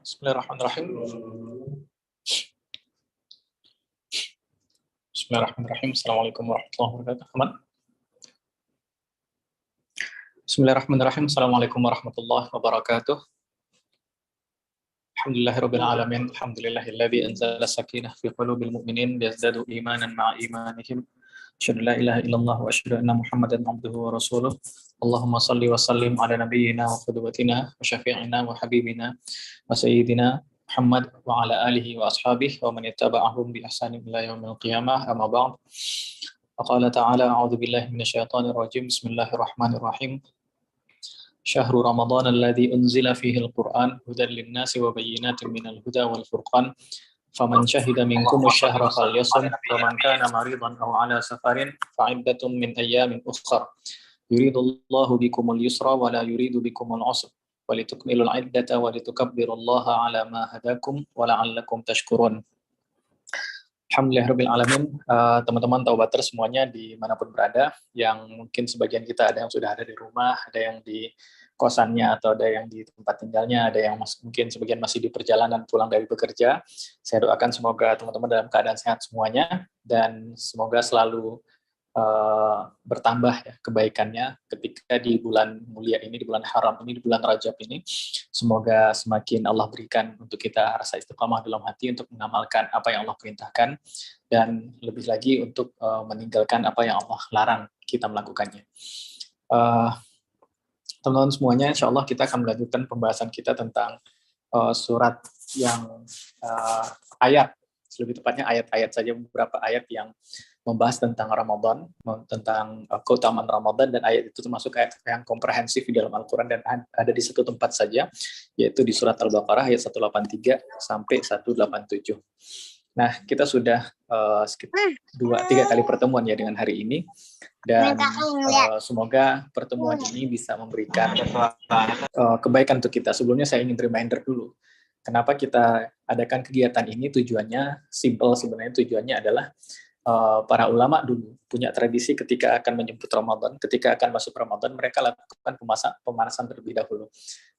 Bismillahirrahmanirrahim. Bismillahirrahmanirrahim. Assalamualaikum warahmatullahi wabarakatuh. Aman? Bismillahirrahmanirrahim. Assalamualaikum warahmatullahi wabarakatuh. Alhamdulillahirabbil alamin. Alhamdulillahilladzi anzala sakinah fi qulubil mu'minin liyazdadu imanan ma'a imanihim. Asyhadu la ilaha illallah wa asyhadu anna Muhammadan abduhu wa rasuluh. Allahumma shalli wa sallim ala nabiyyina wa qudwatina wa syafi'ina wa habibina wa sayyidina Muhammad wa ala alihi wa ashabihi wa man ittaba'ahum bi ihsanin ila yaumil qiyamah. Amma ba'd. Qala ta'ala a'udzu billahi minasyaitonir rajim. Bismillahirrahmanirrahim. Syahrul Ramadan alladzi unzila fihi al-Qur'an hudan lin-nasi wa bayyinatin minal huda wal furqan. Faman syahida minkum asy-syahra falyasum wa man kana maridan aw ala safarin fa'iddatun min ayyamin ukhra. Yuridullahu bikumul yusra wa la yuridu bikumul usra. Walitukmilul iddata wa litukabbirullaha ala ma hadakum wa la'allakum tashkurun. Alhamdulillahirabbil alamin. Teman-teman Taubaters semuanya dimanapun berada, yang mungkin sebagian kita ada yang sudah ada di rumah, ada yang di kosannya atau ada yang di tempat tinggalnya, ada yang mungkin sebagian masih di perjalanan pulang dari bekerja. Saya doakan semoga teman-teman dalam keadaan sehat semuanya dan semoga selalu bertambah ya kebaikannya ketika di bulan mulia ini, di bulan haram ini, di bulan Rajab ini. Semoga semakin Allah berikan untuk kita rasa istiqamah dalam hati untuk mengamalkan apa yang Allah perintahkan dan lebih lagi untuk meninggalkan apa yang Allah larang kita melakukannya. Teman-teman semuanya, insya Allah kita akan melanjutkan pembahasan kita tentang surat yang ayat, lebih tepatnya ayat-ayat saja, beberapa ayat yang membahas tentang Ramadan, tentang keutamaan Ramadan, dan ayat itu termasuk ayat yang komprehensif di dalam Al-Quran dan ada di satu tempat saja, yaitu di surat Al-Baqarah ayat 183 sampai 187. Nah, kita sudah sekitar 2-3 kali pertemuan ya dengan hari ini, dan semoga pertemuan ini bisa memberikan kebaikan untuk kita. Sebelumnya saya ingin reminder dulu, kenapa kita adakan kegiatan ini. Tujuannya simple sebenarnya, tujuannya adalah para ulama dulu punya tradisi ketika akan menyebut Ramadan, ketika akan masuk Ramadan, mereka lakukan pemanasan terlebih dahulu.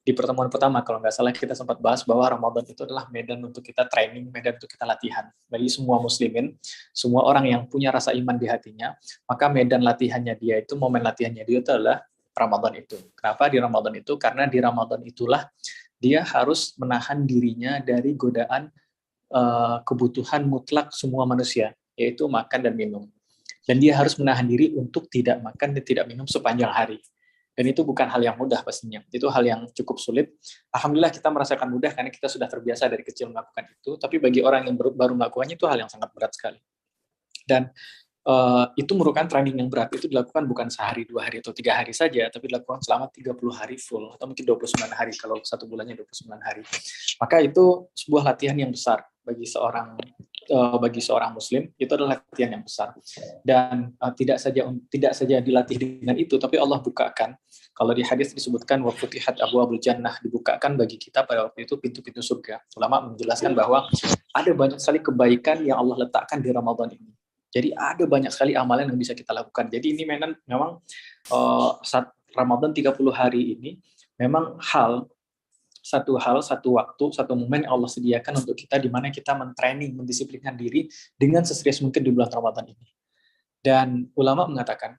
Di pertemuan pertama, kalau nggak salah, kita sempat bahas bahwa Ramadan itu adalah medan untuk kita training, medan untuk kita latihan. Bagi semua muslimin, semua orang yang punya rasa iman di hatinya, maka medan latihannya dia itu, momen latihannya dia itu adalah Ramadan itu. Kenapa di Ramadan itu? Karena di Ramadan itulah dia harus menahan dirinya dari godaan kebutuhan mutlak semua manusia, yaitu makan dan minum. Dan dia harus menahan diri untuk tidak makan dan tidak minum sepanjang hari. Dan itu bukan hal yang mudah pastinya. Itu hal yang cukup sulit. Alhamdulillah kita merasakan mudah karena kita sudah terbiasa dari kecil melakukan itu. Tapi bagi orang yang baru melakukannya, itu hal yang sangat berat sekali. Dan itu merupakan training yang berat. Itu dilakukan bukan sehari, 2 hari, atau 3 hari saja, tapi dilakukan selama 30 hari full, atau mungkin 29 hari, kalau satu bulannya 29 hari. Maka itu sebuah latihan yang besar bagi seorang muslim. Itu adalah latihan yang besar. Dan tidak saja dilatih dengan itu, tapi Allah bukakan. Kalau di hadis disebutkan wa futihat abwaabul jannah, dibukakan bagi kita pada waktu itu pintu-pintu surga. Ulama menjelaskan bahwa ada banyak sekali kebaikan yang Allah letakkan di Ramadan ini. Jadi ada banyak sekali amalan yang bisa kita lakukan. Jadi ini memang saat Ramadan 30 hari ini memang satu waktu, satu momen yang Allah sediakan untuk kita, di mana kita mentraining, mendisiplinkan diri dengan seserius mungkin di bulan Ramadan ini. Dan ulama mengatakan,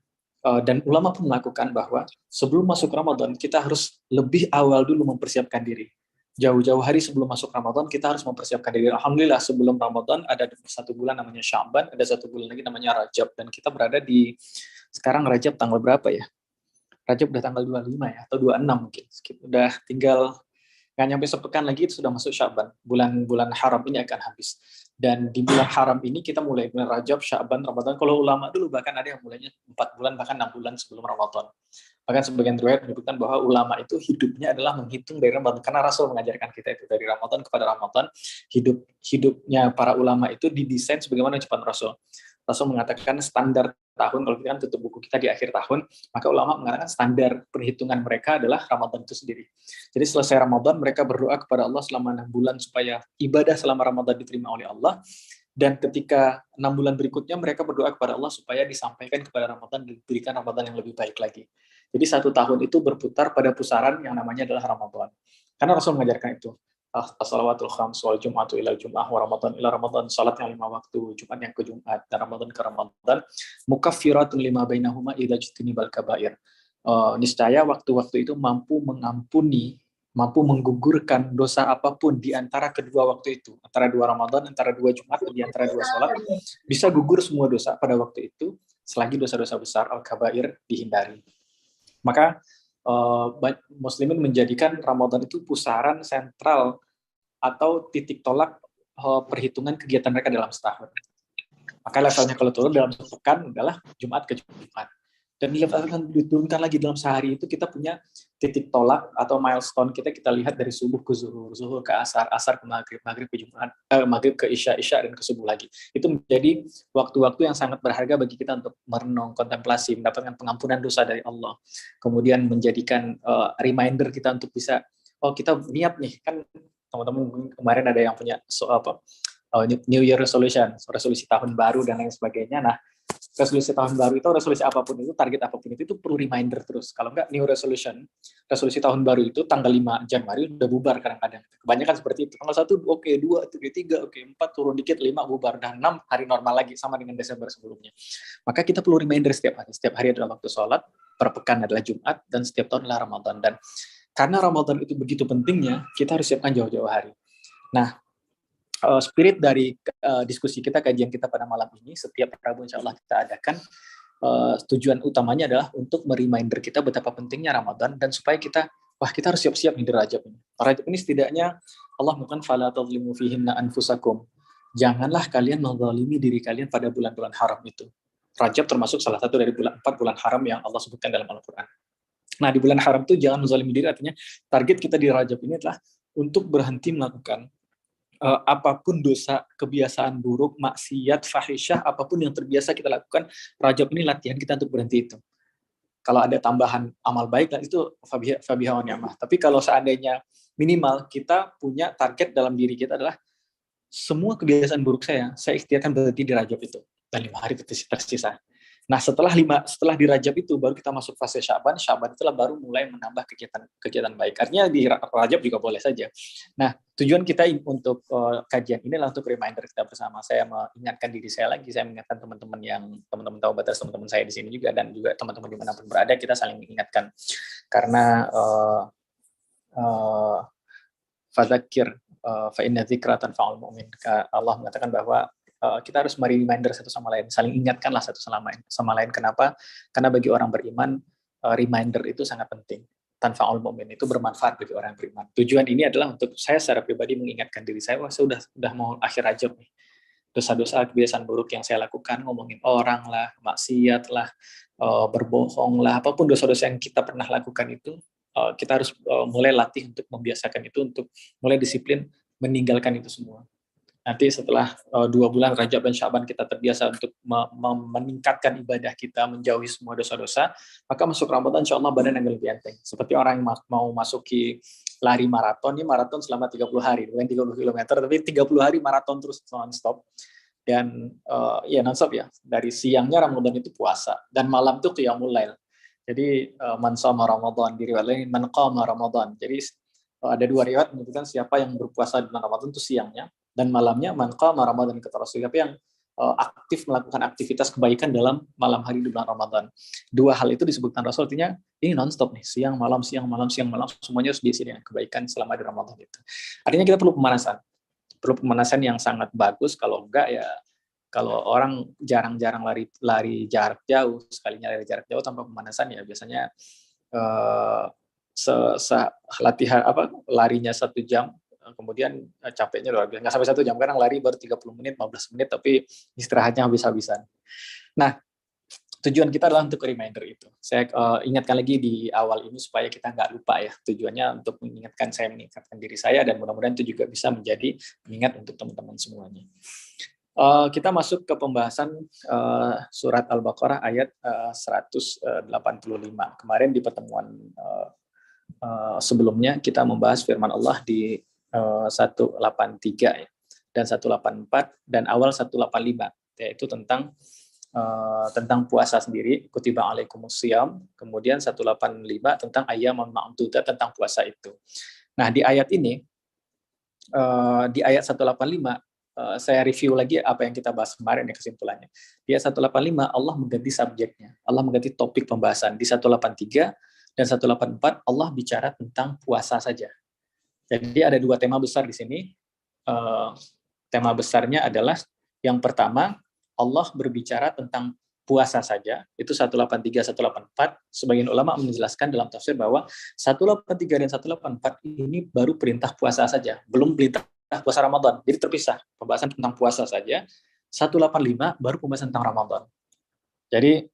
dan ulama pun melakukan bahwa sebelum masuk Ramadan, kita harus lebih awal dulu mempersiapkan diri. Jauh-jauh hari sebelum masuk Ramadan, kita harus mempersiapkan diri. Alhamdulillah, sebelum Ramadan ada 1 bulan namanya Sya'ban, ada 1 bulan lagi namanya Rajab. Dan kita berada di, sekarang Rajab tanggal berapa ya? Rajab udah tanggal 25 ya, atau 26 mungkin. Udah tinggal nggak nyampe sepekan lagi itu sudah masuk Sya'ban. Bulan haram ini akan habis. Dan di bulan haram ini kita mulai bulan Rajab, Sya'ban, Ramadan. Kalau ulama dulu bahkan ada yang mulainya 4 bulan, bahkan 6 bulan sebelum Ramadan. Bahkan sebagian riwayat menyebutkan bahwa ulama itu hidupnya adalah menghitung dari Ramadan. Karena Rasul mengajarkan kita itu dari Ramadan kepada Ramadan. Hidupnya para ulama itu didesain sebagaimana ucapan Rasul. Rasul mengatakan standar tahun, kalau kita kan tutup buku kita di akhir tahun, maka ulama mengatakan standar perhitungan mereka adalah Ramadan itu sendiri. Jadi selesai Ramadan, mereka berdoa kepada Allah selama 6 bulan supaya ibadah selama Ramadan diterima oleh Allah. Dan ketika 6 bulan berikutnya, mereka berdoa kepada Allah supaya disampaikan kepada Ramadan dan diberikan Ramadan yang lebih baik lagi. Jadi 1 tahun itu berputar pada pusaran yang namanya adalah Ramadan. Karena Rasul mengajarkan itu. as-salawatul khams wal jum'atu ila jum'ah wa ramadan ila ramadan, salat yang 5 waktu, Jumat yang ke Jumat, dan Ramadan ke Ramadan, mukaffiratun lima bainahuma idza jtunibal kaba'ir. Niscaya waktu-waktu itu mampu mengampuni, mampu menggugurkan dosa apapun di antara kedua waktu itu, antara 2 Ramadan, antara 2 Jumat, di antara 2 salat, bisa gugur semua dosa pada waktu itu, selagi dosa-dosa besar al-kabair dihindari. Maka muslimin menjadikan Ramadan itu pusaran sentral atau titik tolak perhitungan kegiatan mereka dalam setahun. Maka levelnya kalau turun dalam sepekan adalah Jumat ke Jumat. Dan level akan diturunkan lagi dalam sehari itu, kita punya titik tolak atau milestone kita lihat dari subuh ke zuhur, zuhur ke asar, asar ke maghrib, maghrib ke Jumat, maghrib ke isya, isya dan ke subuh lagi. Itu menjadi waktu-waktu yang sangat berharga bagi kita untuk merenung, kontemplasi, mendapatkan pengampunan dosa dari Allah. Kemudian menjadikan reminder kita untuk bisa, kita niat nih, kan teman-teman kemarin ada yang punya New Year resolution, resolusi tahun baru dan lain sebagainya. Nah, resolusi tahun baru itu, resolusi apapun itu, target apapun itu perlu reminder terus. Kalau enggak, new resolution, resolusi tahun baru itu tanggal 5 Januari udah bubar kadang-kadang. Kebanyakan seperti itu. Tanggal 1, oke, 2, 3, oke, 4, turun dikit, 5, bubar. Dan 6, hari normal lagi, sama dengan Desember sebelumnya. Maka kita perlu reminder setiap hari. Setiap hari adalah waktu sholat, per pekan adalah Jumat, dan setiap tahun adalah Ramadan. Dan karena Ramadan itu begitu pentingnya, kita harus siapkan jauh-jauh hari. Nah, spirit dari diskusi kita, kajian kita pada malam ini, setiap Rabu insya Allah kita adakan, tujuan utamanya adalah untuk mereminder kita betapa pentingnya Ramadan, dan supaya kita harus siap-siap nih di Rajab ini. Rajab ini setidaknya Allah bukan fala tadlimu fihinna anfusakum. Janganlah kalian menzalimi diri kalian pada bulan-bulan haram itu. Rajab termasuk salah satu dari 4 bulan haram yang Allah sebutkan dalam Al-Quran. Nah, di bulan haram itu jangan menzalimi diri, artinya target kita di Rajab ini adalah untuk berhenti melakukan apapun dosa, kebiasaan buruk, maksiat, fahisyah, apapun yang terbiasa kita lakukan. Rajab ini latihan kita untuk berhenti itu. Kalau ada tambahan amal baik, itu fabiha wa ni'mah. Tapi kalau seandainya minimal kita punya target dalam diri kita adalah semua kebiasaan buruk saya ikhtiarkan berhenti di Rajab itu, dan 5 hari tersisa. Nah, setelah di Rajab itu baru kita masuk fase Syaban itulah baru mulai menambah kegiatan baik. Artinya di Rajab juga boleh saja. Nah, tujuan kita untuk kajian ini adalah untuk reminder kita bersama. Saya mengingatkan diri saya lagi, saya mengingatkan teman-teman Taubatas, teman-teman saya di sini juga, dan juga teman-teman dimanapun berada, kita saling mengingatkan. Karena fadzakir fa inna dzikra tanfa'ul mu'min. Allah mengatakan bahwa kita harus reminder satu sama lain, saling ingatkanlah satu sama lain. Kenapa? Karena bagi orang beriman, reminder itu sangat penting. Tanfa'ul mu'min, itu bermanfaat bagi orang beriman. Tujuan ini adalah untuk saya secara pribadi mengingatkan diri saya, saya udah mau akhir Rajab nih. Dosa-dosa, kebiasaan buruk yang saya lakukan, ngomongin orang lah, maksiat lah, berbohong lah, apapun dosa-dosa yang kita pernah lakukan itu, kita harus mulai latih untuk membiasakan itu, untuk mulai disiplin meninggalkan itu semua. Nanti setelah 2 bulan Rajab dan Syaban kita terbiasa untuk meningkatkan ibadah kita, menjauhi semua dosa-dosa, maka masuk Ramadan insya Allah badan yang lebih enteng. Seperti orang yang mau masuki lari maraton, ini maraton selama 30 hari, bukan 30 km, tapi 30 hari maraton terus non-stop. Dan ya non-stop ya, dari siangnya Ramadan itu puasa, dan malam itu qiyamul lail. Jadi man shoma Ramadan, diriwayat lain man qama Ramadan. Jadi ada 2 riwayat menyebutkan siapa yang berpuasa di bulan Ramadan itu siangnya, dan malamnya man qama Ramadan, kata Rasul, siapa yang aktif melakukan aktivitas kebaikan dalam malam hari di bulan Ramadan. 2 hal itu disebutkan Rasul, artinya ini non-stop nih, siang malam, semuanya harus diisi dengan kebaikan selama di Ramadan itu. Artinya kita perlu pemanasan yang sangat bagus. Kalau enggak ya, kalau orang jarang-jarang lari jarak jauh, sekalinya lari jarak jauh tanpa pemanasan ya biasanya latihan larinya 1 jam, kemudian capeknya luar biasa, nggak sampai 1 jam, kadang lari baru 30 menit, 15 menit, tapi istirahatnya habis-habisan. Nah, tujuan kita adalah untuk reminder itu. Saya ingatkan lagi di awal ini supaya kita nggak lupa ya. Tujuannya untuk mengingatkan diri saya, dan mudah-mudahan itu juga bisa menjadi pengingat untuk teman-teman semuanya. Kita masuk ke pembahasan surat Al-Baqarah ayat 185. Kemarin di pertemuan sebelumnya kita membahas firman Allah di 183 ya, dan 184 dan awal 185, yaitu tentang puasa sendiri, kutiba alaikumusiyam, kemudian 185 tentang ayyamun ma'dudat, tentang puasa itu. Nah, di ayat ini di ayat 185, saya review lagi apa yang kita bahas kemarin ya kesimpulannya. Di ayat 185 Allah mengganti subjeknya, Allah mengganti topik pembahasan. Di 183 dan 184 Allah bicara tentang puasa saja. Jadi ada dua tema besar di sini. Tema besarnya adalah yang pertama, Allah berbicara tentang puasa saja, itu 183, 184. Sebagian ulama menjelaskan dalam tafsir bahwa 183 dan 184 ini baru perintah puasa saja, belum perintah puasa Ramadan. Jadi terpisah, pembahasan tentang puasa saja. 185 baru pembahasan tentang Ramadan. Jadi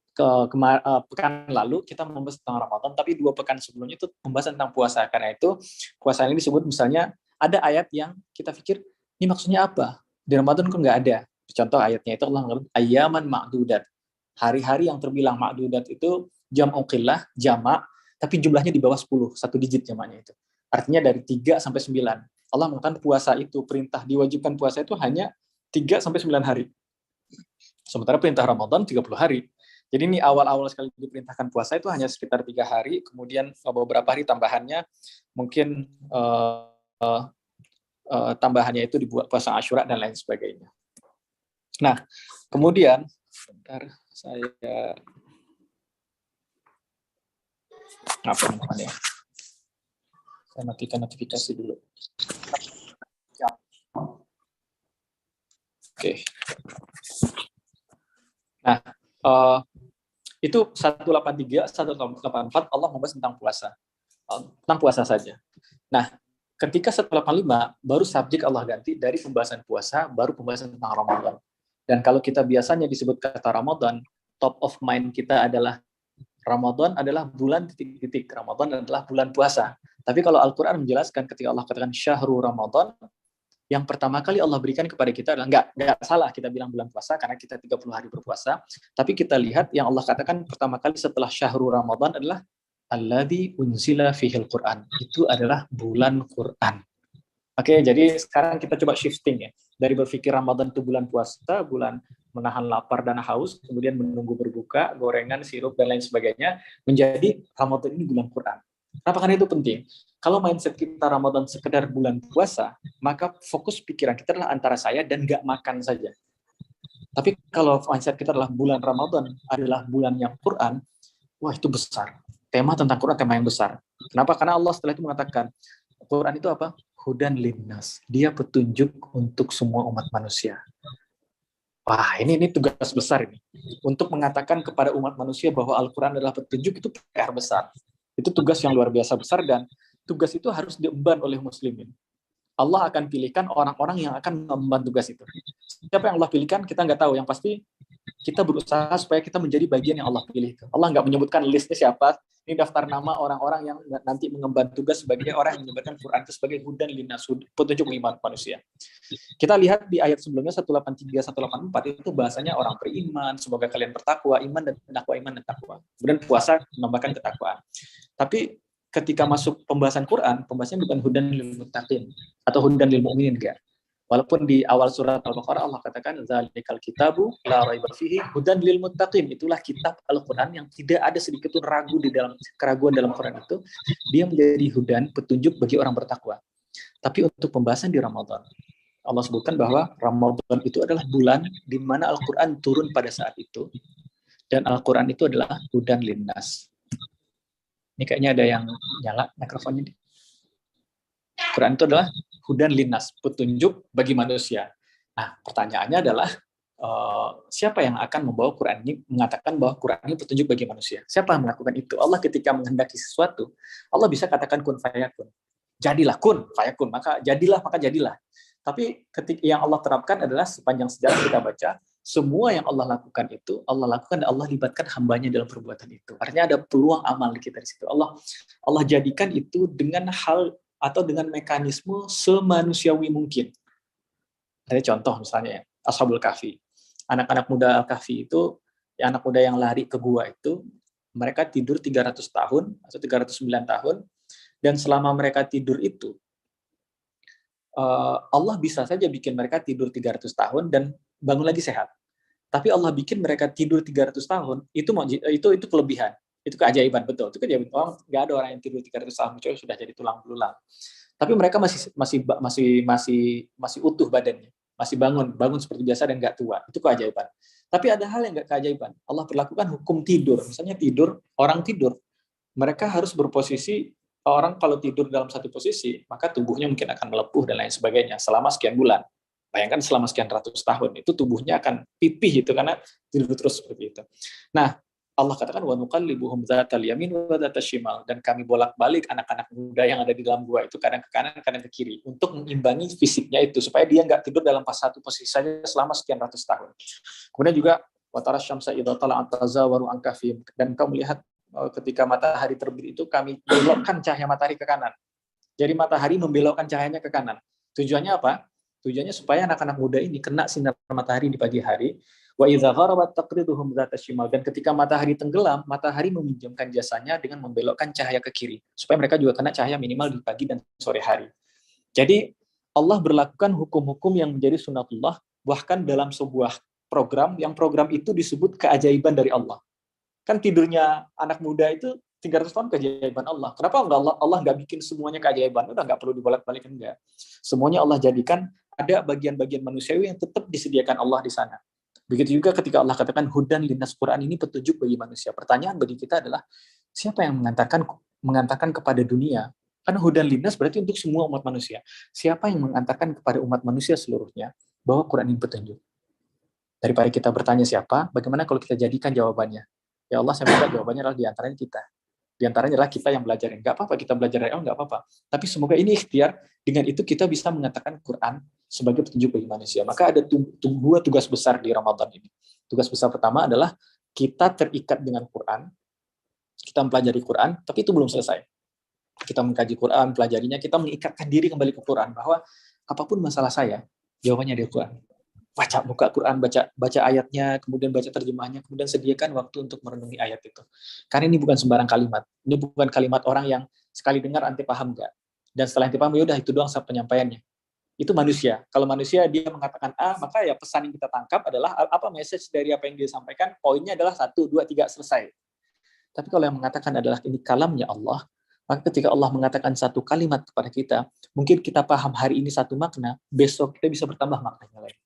pekan lalu kita membahas tentang Ramadan, tapi 2 pekan sebelumnya itu pembahasan tentang puasa. Karena itu puasa ini disebut misalnya ada ayat yang kita pikir ini maksudnya apa? Di Ramadan kok nggak ada. Contoh ayatnya itu Allah mengatakan ayyaman ma'dudat. Hari-hari yang terbilang ma'dudat itu jam'u qillah, jamak, tapi jumlahnya di bawah 10, satu digit jamaknya itu. Artinya dari 3 sampai 9. Allah mengatakan puasa itu, perintah diwajibkan puasa itu hanya 3 sampai 9 hari. Sementara perintah Ramadan 30 hari. Jadi ini awal-awal sekali diperintahkan puasa itu hanya sekitar 3 hari, kemudian beberapa hari tambahannya mungkin tambahannya itu dibuat puasa Asyura dan lain sebagainya. Nah, kemudian sebentar saya apa namanya? Saya matikan notifikasi dulu. Oke. Nah, itu 183, 184 Allah membahas tentang puasa saja. Nah, ketika 185 baru subjek Allah ganti dari pembahasan puasa baru pembahasan tentang Ramadan. Dan kalau kita biasanya disebut kata Ramadan, top of mind kita adalah Ramadan adalah bulan titik-titik. Ramadan adalah bulan puasa. Tapi kalau Al-Quran menjelaskan ketika Allah katakan syahrul Ramadan, yang pertama kali Allah berikan kepada kita adalah nggak salah kita bilang bulan puasa karena kita 30 hari berpuasa. Tapi kita lihat yang Allah katakan pertama kali setelah syahrul Ramadan adalah alladzi unzila fihil Quran. Itu adalah bulan Quran. Oke, jadi sekarang kita coba shifting ya. Dari berpikir Ramadan itu bulan puasa, bulan menahan lapar dan haus, kemudian menunggu berbuka, gorengan, sirup, dan lain sebagainya, menjadi Ramadan ini bulan Quran. Kenapa? Karena itu penting. Kalau mindset kita Ramadan sekedar bulan puasa, maka fokus pikiran kita adalah antara saya dan nggak makan saja. Tapi kalau mindset kita adalah bulan Ramadan adalah bulan yang Quran, wah itu besar. Tema tentang Quran, tema yang besar. Kenapa? Karena Allah setelah itu mengatakan, Quran itu apa? Hudan linnas. Dia petunjuk untuk semua umat manusia. Wah, ini tugas besar ini. Untuk mengatakan kepada umat manusia bahwa Al-Quran adalah petunjuk itu PR besar. Itu tugas yang luar biasa besar dan tugas itu harus diemban oleh muslimin. Allah akan pilihkan orang-orang yang akan mengemban tugas itu. Siapa yang Allah pilihkan, kita nggak tahu. Yang pasti kita berusaha supaya kita menjadi bagian yang Allah pilih. Allah nggak menyebutkan listnya siapa. Ini daftar nama orang-orang yang nanti mengemban tugas sebagai orang yang menyebarkan Quran itu sebagai hudan linnas, petunjuk iman manusia. Kita lihat di ayat sebelumnya 183, 184 itu bahasanya orang beriman, semoga kalian bertakwa, iman dan takwa. Kemudian puasa menambahkan ketakwaan. Tapi ketika masuk pembahasan Quran, pembahasannya bukan hudan lil muttaqin atau hudan lil mu'minin, enggak. Walaupun di awal surat Al-Baqarah Allah katakan zalikal kitabu la raiba fihi hudan lil muttaqin. Itulah kitab Al-Qur'an yang tidak ada sedikit pun keraguan dalam Quran itu. Dia menjadi hudan, petunjuk bagi orang bertakwa. Tapi untuk pembahasan di Ramadan, Allah sebutkan bahwa Ramadan itu adalah bulan di mana Al-Qur'an turun pada saat itu. Dan Al-Qur'an itu adalah hudan linnas. Ini kayaknya ada yang nyala mikrofonnya. Quran itu adalah hudan linnas, petunjuk bagi manusia. Nah, pertanyaannya adalah siapa yang akan membawa Quran ini, mengatakan bahwa Quran ini petunjuk bagi manusia? Siapa yang melakukan itu? Allah ketika menghendaki sesuatu, Allah bisa katakan kun fayakun. Jadilah kun fayakun, maka jadilah. Tapi ketika yang Allah terapkan adalah sepanjang sejarah kita baca, semua yang Allah lakukan itu, Allah lakukan dan Allah libatkan hambanya dalam perbuatan itu. Artinya ada peluang amal kita di situ. Allah jadikan itu dengan hal atau dengan mekanisme semanusiawi mungkin. Ada contoh misalnya Ashabul Kahfi. Anak-anak muda Al-Kahfi itu, ya anak muda yang lari ke gua itu, mereka tidur 300 tahun atau 309 tahun, dan selama mereka tidur itu, Allah bisa saja bikin mereka tidur 300 tahun dan bangun lagi sehat. Tapi Allah bikin mereka tidur 300 tahun, itu kelebihan. Itu keajaiban, betul. Itu keajaiban. Nggak ada orang yang tidur 300 tahun kecuali sudah jadi tulang belulang. Tapi mereka masih utuh badannya, masih bangun seperti biasa dan nggak tua. Itu keajaiban. Tapi ada hal yang nggak keajaiban. Allah perlakukan hukum tidur. Misalnya orang tidur, mereka harus berposisi. Orang kalau tidur dalam satu posisi, maka tubuhnya mungkin akan melepuh dan lain sebagainya selama sekian bulan. Bayangkan selama sekian ratus tahun, itu tubuhnya akan pipih gitu karena tidur terus seperti itu. Nah, Allah katakan wa nuqallibuhum dzatal yamin wa dzatal shimal, dan kami bolak-balik anak-anak muda yang ada di dalam gua itu kadang ke kanan, kadang ke kiri untuk mengimbangi fisiknya itu supaya dia nggak tidur dalam satu posisi saja selama sekian ratus tahun. Kemudian juga wa tara syamsa idza tala'at tazawaru an kahfihim, dan kau melihat ketika matahari terbit itu kami belokkan cahaya matahari ke kanan. Jadi matahari membelokkan cahayanya ke kanan. Tujuannya apa? Tujuannya supaya anak-anak muda ini kena sinar matahari di pagi hari. Wa idza gharabat taqriduhum dzata shimal, dan ketika matahari tenggelam, matahari meminjamkan jasanya dengan membelokkan cahaya ke kiri supaya mereka juga kena cahaya minimal di pagi dan sore hari. Jadi Allah berlakukan hukum-hukum yang menjadi sunatullah bahkan dalam sebuah program itu disebut keajaiban dari Allah. Kan tidurnya anak muda itu 300 tahun keajaiban Allah. Kenapa Allah nggak bikin semuanya keajaiban? Udah nggak perlu dibolak-balik, enggak. Semuanya Allah jadikan ada bagian-bagian manusiawi yang tetap disediakan Allah di sana. Begitu juga ketika Allah katakan hudan linnas, Quran ini petunjuk bagi manusia. Pertanyaan bagi kita adalah siapa yang mengantarkan kepada dunia? Karena hudan linnas berarti untuk semua umat manusia. Siapa yang mengantarkan kepada umat manusia seluruhnya bahwa Quran ini petunjuk? Daripada kita bertanya siapa, bagaimana kalau kita jadikan jawabannya? Ya Allah, saya minta jawabannya adalah diantaranya kita. Diantaranya adalah kita yang belajar. Enggak apa-apa kita belajar dari Allah, enggak apa-apa. Tapi semoga ini ikhtiar, dengan itu kita bisa mengatakan Quran sebagai petunjuk bagi manusia. Maka ada dua tugas besar di Ramadan ini. Tugas besar pertama adalah kita terikat dengan Quran, kita mempelajari Quran, tapi itu belum selesai. Kita mengkaji Quran, pelajarinya, kita mengikatkan diri kembali ke Quran, bahwa apapun masalah saya, jawabannya di Quran. Buka Quran, baca ayatnya, kemudian baca terjemahnya, kemudian sediakan waktu untuk merenungi ayat itu. Karena ini bukan sembarang kalimat. Ini bukan kalimat orang yang sekali dengar anti paham enggak. Dan setelah anti paham, ya udah itu doang penyampaiannya. Itu manusia. Kalau manusia dia mengatakan A, maka ya pesan yang kita tangkap adalah apa message dari apa yang dia sampaikan, poinnya adalah 1, 2, 3, selesai. Tapi kalau yang mengatakan adalah ini kalamnya Allah, maka ketika Allah mengatakan satu kalimat kepada kita, mungkin kita paham hari ini satu makna, besok kita bisa bertambah maknanya lain.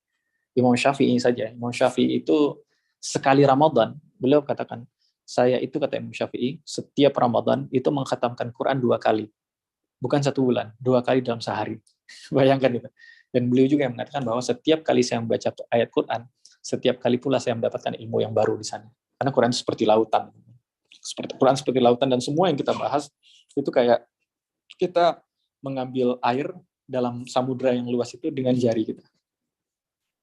Imam Syafi'i saja. Imam Syafi'i itu sekali Ramadan, beliau katakan, saya itu kata Imam Syafi'i, setiap Ramadan itu mengkhatamkan Quran 2 kali. Bukan 1 bulan, 2 kali dalam sehari. Bayangkan itu. Dan beliau juga yang mengatakan bahwa setiap kali saya membaca ayat Quran, setiap kali pula saya mendapatkan ilmu yang baru di sana. Karena Quran seperti lautan. Quran seperti lautan, dan semua yang kita bahas itu kayak kita mengambil air dalam samudra yang luas itu dengan jari kita.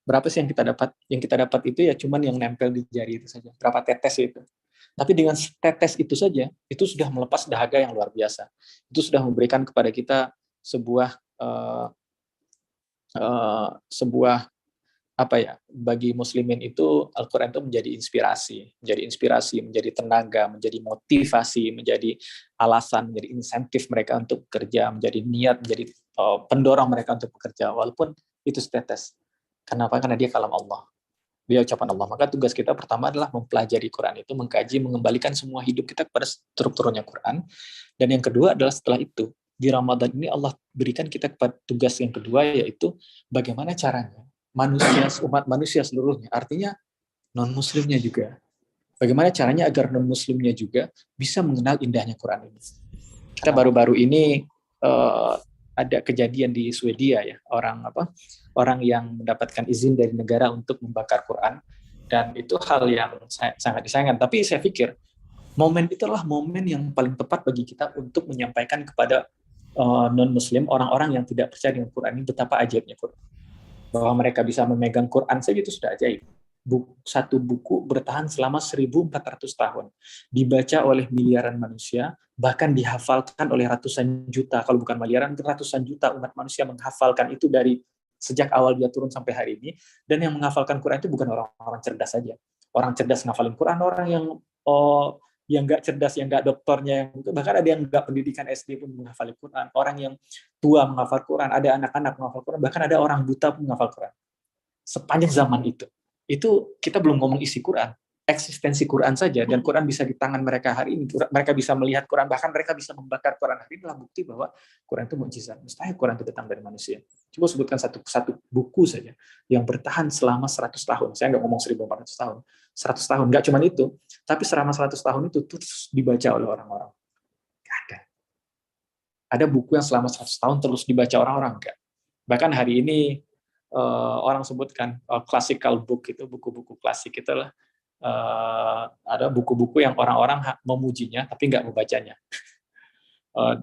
Berapa sih yang kita dapat? Yang kita dapat itu ya cuman yang nempel di jari itu saja. Berapa tetes itu. Tapi dengan tetes itu saja, itu sudah melepas dahaga yang luar biasa. Itu sudah memberikan kepada kita sebuah apa ya, bagi muslimin itu Al-Quran itu menjadi inspirasi, menjadi tenaga, menjadi motivasi, menjadi alasan, menjadi insentif mereka untuk bekerja, menjadi niat, menjadi pendorong mereka untuk bekerja, walaupun itu setetes. Kenapa? Karena dia kalam Allah, dia ucapan Allah. Maka tugas kita pertama adalah mempelajari Quran itu, mengkaji, mengembalikan semua hidup kita kepada strukturnya Quran. Dan yang kedua adalah setelah itu, di Ramadan ini Allah berikan kita tugas yang kedua, yaitu bagaimana caranya umat manusia seluruhnya, artinya non-muslimnya juga. Bagaimana caranya agar non-muslimnya juga bisa mengenal indahnya Quran ini. Kita baru-baru ini ada kejadian di Swedia ya, orang yang mendapatkan izin dari negara untuk membakar Quran, dan itu hal yang sangat disayangkan. Tapi saya pikir momen itu adalah momen yang paling tepat bagi kita untuk menyampaikan kepada non-muslim, orang-orang yang tidak percaya dengan Quran ini, betapa ajaibnya Quran. Bahwa mereka bisa memegang Quran saja itu sudah ajaib. Satu buku bertahan selama 1.400 tahun, dibaca oleh miliaran manusia, bahkan dihafalkan oleh ratusan juta, kalau bukan miliaran, ratusan juta umat manusia menghafalkan itu dari sejak awal dia turun sampai hari ini. Dan yang menghafalkan Quran itu bukan orang-orang cerdas saja. Orang cerdas menghafalin Quran, orang yang nggak cerdas, yang nggak doktornya, bahkan ada yang nggak pendidikan SD pun menghafal Quran, orang yang tua menghafal Quran, ada anak-anak menghafal Quran, bahkan ada orang buta pun menghafal Quran. Sepanjang zaman itu kita belum ngomong isi Quran, eksistensi Quran saja, dan Quran bisa di tangan mereka hari ini, mereka bisa melihat Quran, bahkan mereka bisa membakar Quran hari ini, adalah bukti bahwa Quran itu mukjizat. Mustahil Quran itu datang dari manusia. Coba sebutkan satu buku saja yang bertahan selama 100 tahun. Saya nggak ngomong 1400 tahun. 100 tahun, nggak cuma itu, tapi selama 100 tahun itu terus dibaca oleh orang-orang. Nggak ada. Ada buku yang selama 100 tahun terus dibaca orang-orang, nggak. Bahkan hari ini orang sebutkan classical book, itu buku-buku klasik itulah, ada buku-buku yang orang-orang memujinya tapi nggak membacanya.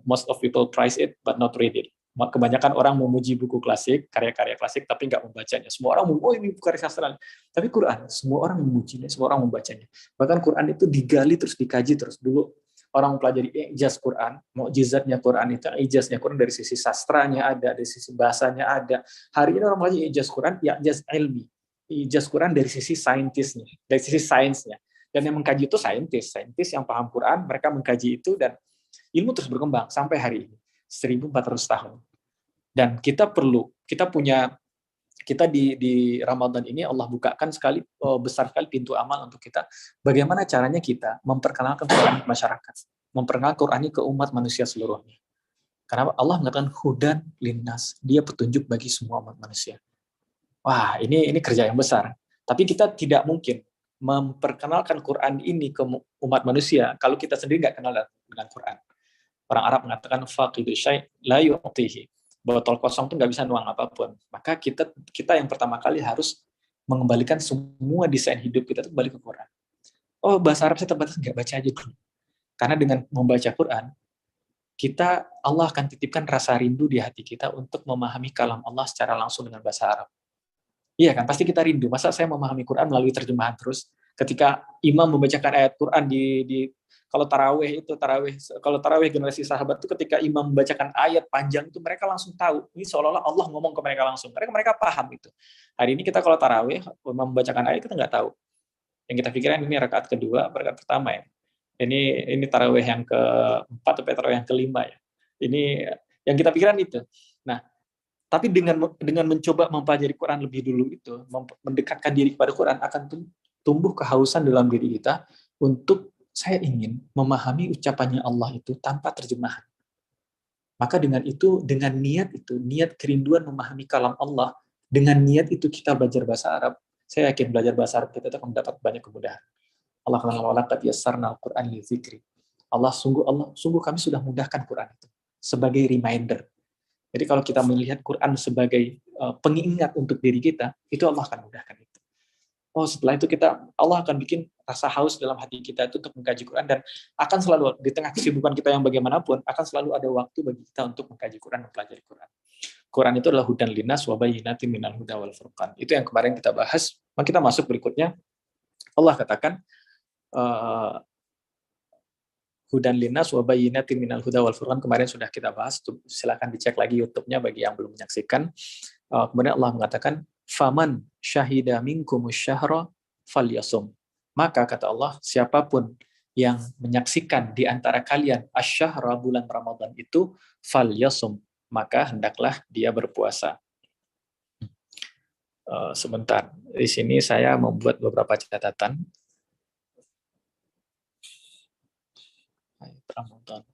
Most of people price it but not read it. Kebanyakan orang memuji buku klasik, karya-karya klasik, tapi nggak membacanya. Semua orang, oh ini buku karya sastra. Tapi Quran, semua orang memujinya, semua orang membacanya. Bahkan Quran itu digali terus, dikaji terus. Dulu orang mempelajari ijaz Quran, mukjizatnya Quran itu, ijaznya Quran dari sisi sastranya ada, dari sisi bahasanya ada. Hari ini orang mempelajari ijaz Quran, ya ijaz ilmi. Ijaz Quran dari sisi saintisnya, dari sisi sainsnya. Dan yang mengkaji itu saintis yang paham Quran, mereka mengkaji itu, dan ilmu terus berkembang sampai hari ini 1400 tahun. Dan kita di Ramadan ini Allah bukakan besar sekali pintu amal untuk kita. Bagaimana caranya kita memperkenalkan Quran ke masyarakat, memperkenalkan Quran ini ke umat manusia seluruhnya. Karena Allah mengatakan hudan linnas, dia petunjuk bagi semua umat manusia. Wah, ini kerja yang besar. Tapi kita tidak mungkin memperkenalkan Quran ini ke umat manusia kalau kita sendiri nggak kenal dengan Quran. Orang Arab mengatakan faqidu syai' la yu'tihi. Botol kosong itu nggak bisa nuang apapun. Maka kita yang pertama kali harus mengembalikan semua desain hidup kita itu kembali ke Quran. Oh, bahasa Arab saya terbatas, nggak, baca aja dulu. Karena dengan membaca Quran, Allah akan titipkan rasa rindu di hati kita untuk memahami kalam Allah secara langsung dengan bahasa Arab. Iya kan, pasti kita rindu. Masa saya memahami Quran melalui terjemahan terus? Ketika imam membacakan ayat Quran kalau tarawih generasi sahabat itu, ketika imam membacakan ayat panjang itu, mereka langsung tahu. Ini seolah-olah Allah ngomong ke mereka langsung. Mereka paham itu. Hari ini kita kalau tarawih, imam membacakan ayat, kita nggak tahu. Yang kita pikirkan ini rakaat kedua, rakaat pertama ya. Ini tarawih yang keempat atau tarawih yang kelima ya. Ini yang kita pikirkan itu. Nah, tapi dengan mencoba mempelajari Quran lebih dulu itu, mendekatkan diri kepada Quran, akan tumbuh kehausan dalam diri kita untuk saya ingin memahami ucapannya Allah itu tanpa terjemahan. Maka dengan niat kerinduan memahami kalam Allah, dengan niat itu kita belajar bahasa Arab, saya yakin belajar bahasa Arab kita akan mendapat banyak kemudahan. Allah qad yassarna al-Qur'an lidzikri. Sungguh kami sudah mudahkan Quran itu sebagai reminder. Jadi kalau kita melihat Quran sebagai pengingat untuk diri kita, itu Allah akan mudahkan itu. Oh, setelah itu Allah akan bikin rasa haus dalam hati kita itu untuk mengkaji Quran, dan akan selalu di tengah kesibukan kita yang bagaimanapun, akan selalu ada waktu bagi kita untuk mengkaji Quran dan mempelajari Quran. Quran itu adalah hudan linnas wa bayyinatin minal huda wal furqan. Itu yang kemarin kita bahas. Maka kita masuk berikutnya. Allah katakan hudan linnas wa bayyinatin minal huda wal furqan, kemarin sudah kita bahas. Silakan dicek lagi YouTube-nya bagi yang belum menyaksikan. Kemudian Allah mengatakan faman syahida minkumus syahra falyasum. Maka kata Allah, siapapun yang menyaksikan di antara kalian asyhara, bulan Ramadan itu, falyasum, maka hendaklah dia berpuasa. Sebentar, di sini saya membuat beberapa catatan. Ramadan.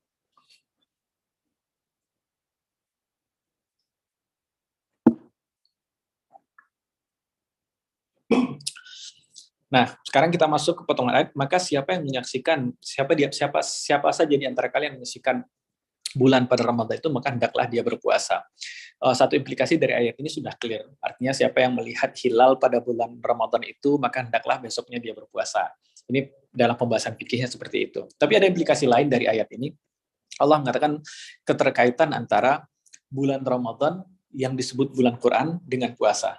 Nah, sekarang kita masuk ke potongan ayat. Maka siapa yang menyaksikan, siapa saja di antara kalian yang menyaksikan bulan pada Ramadan itu, maka hendaklah dia berpuasa. Satu implikasi dari ayat ini sudah clear. Artinya siapa yang melihat hilal pada bulan Ramadan itu, maka hendaklah besoknya dia berpuasa. Ini dalam pembahasan fikihnya seperti itu. Tapi ada implikasi lain dari ayat ini. Allah mengatakan keterkaitan antara bulan Ramadan yang disebut bulan Quran dengan puasa.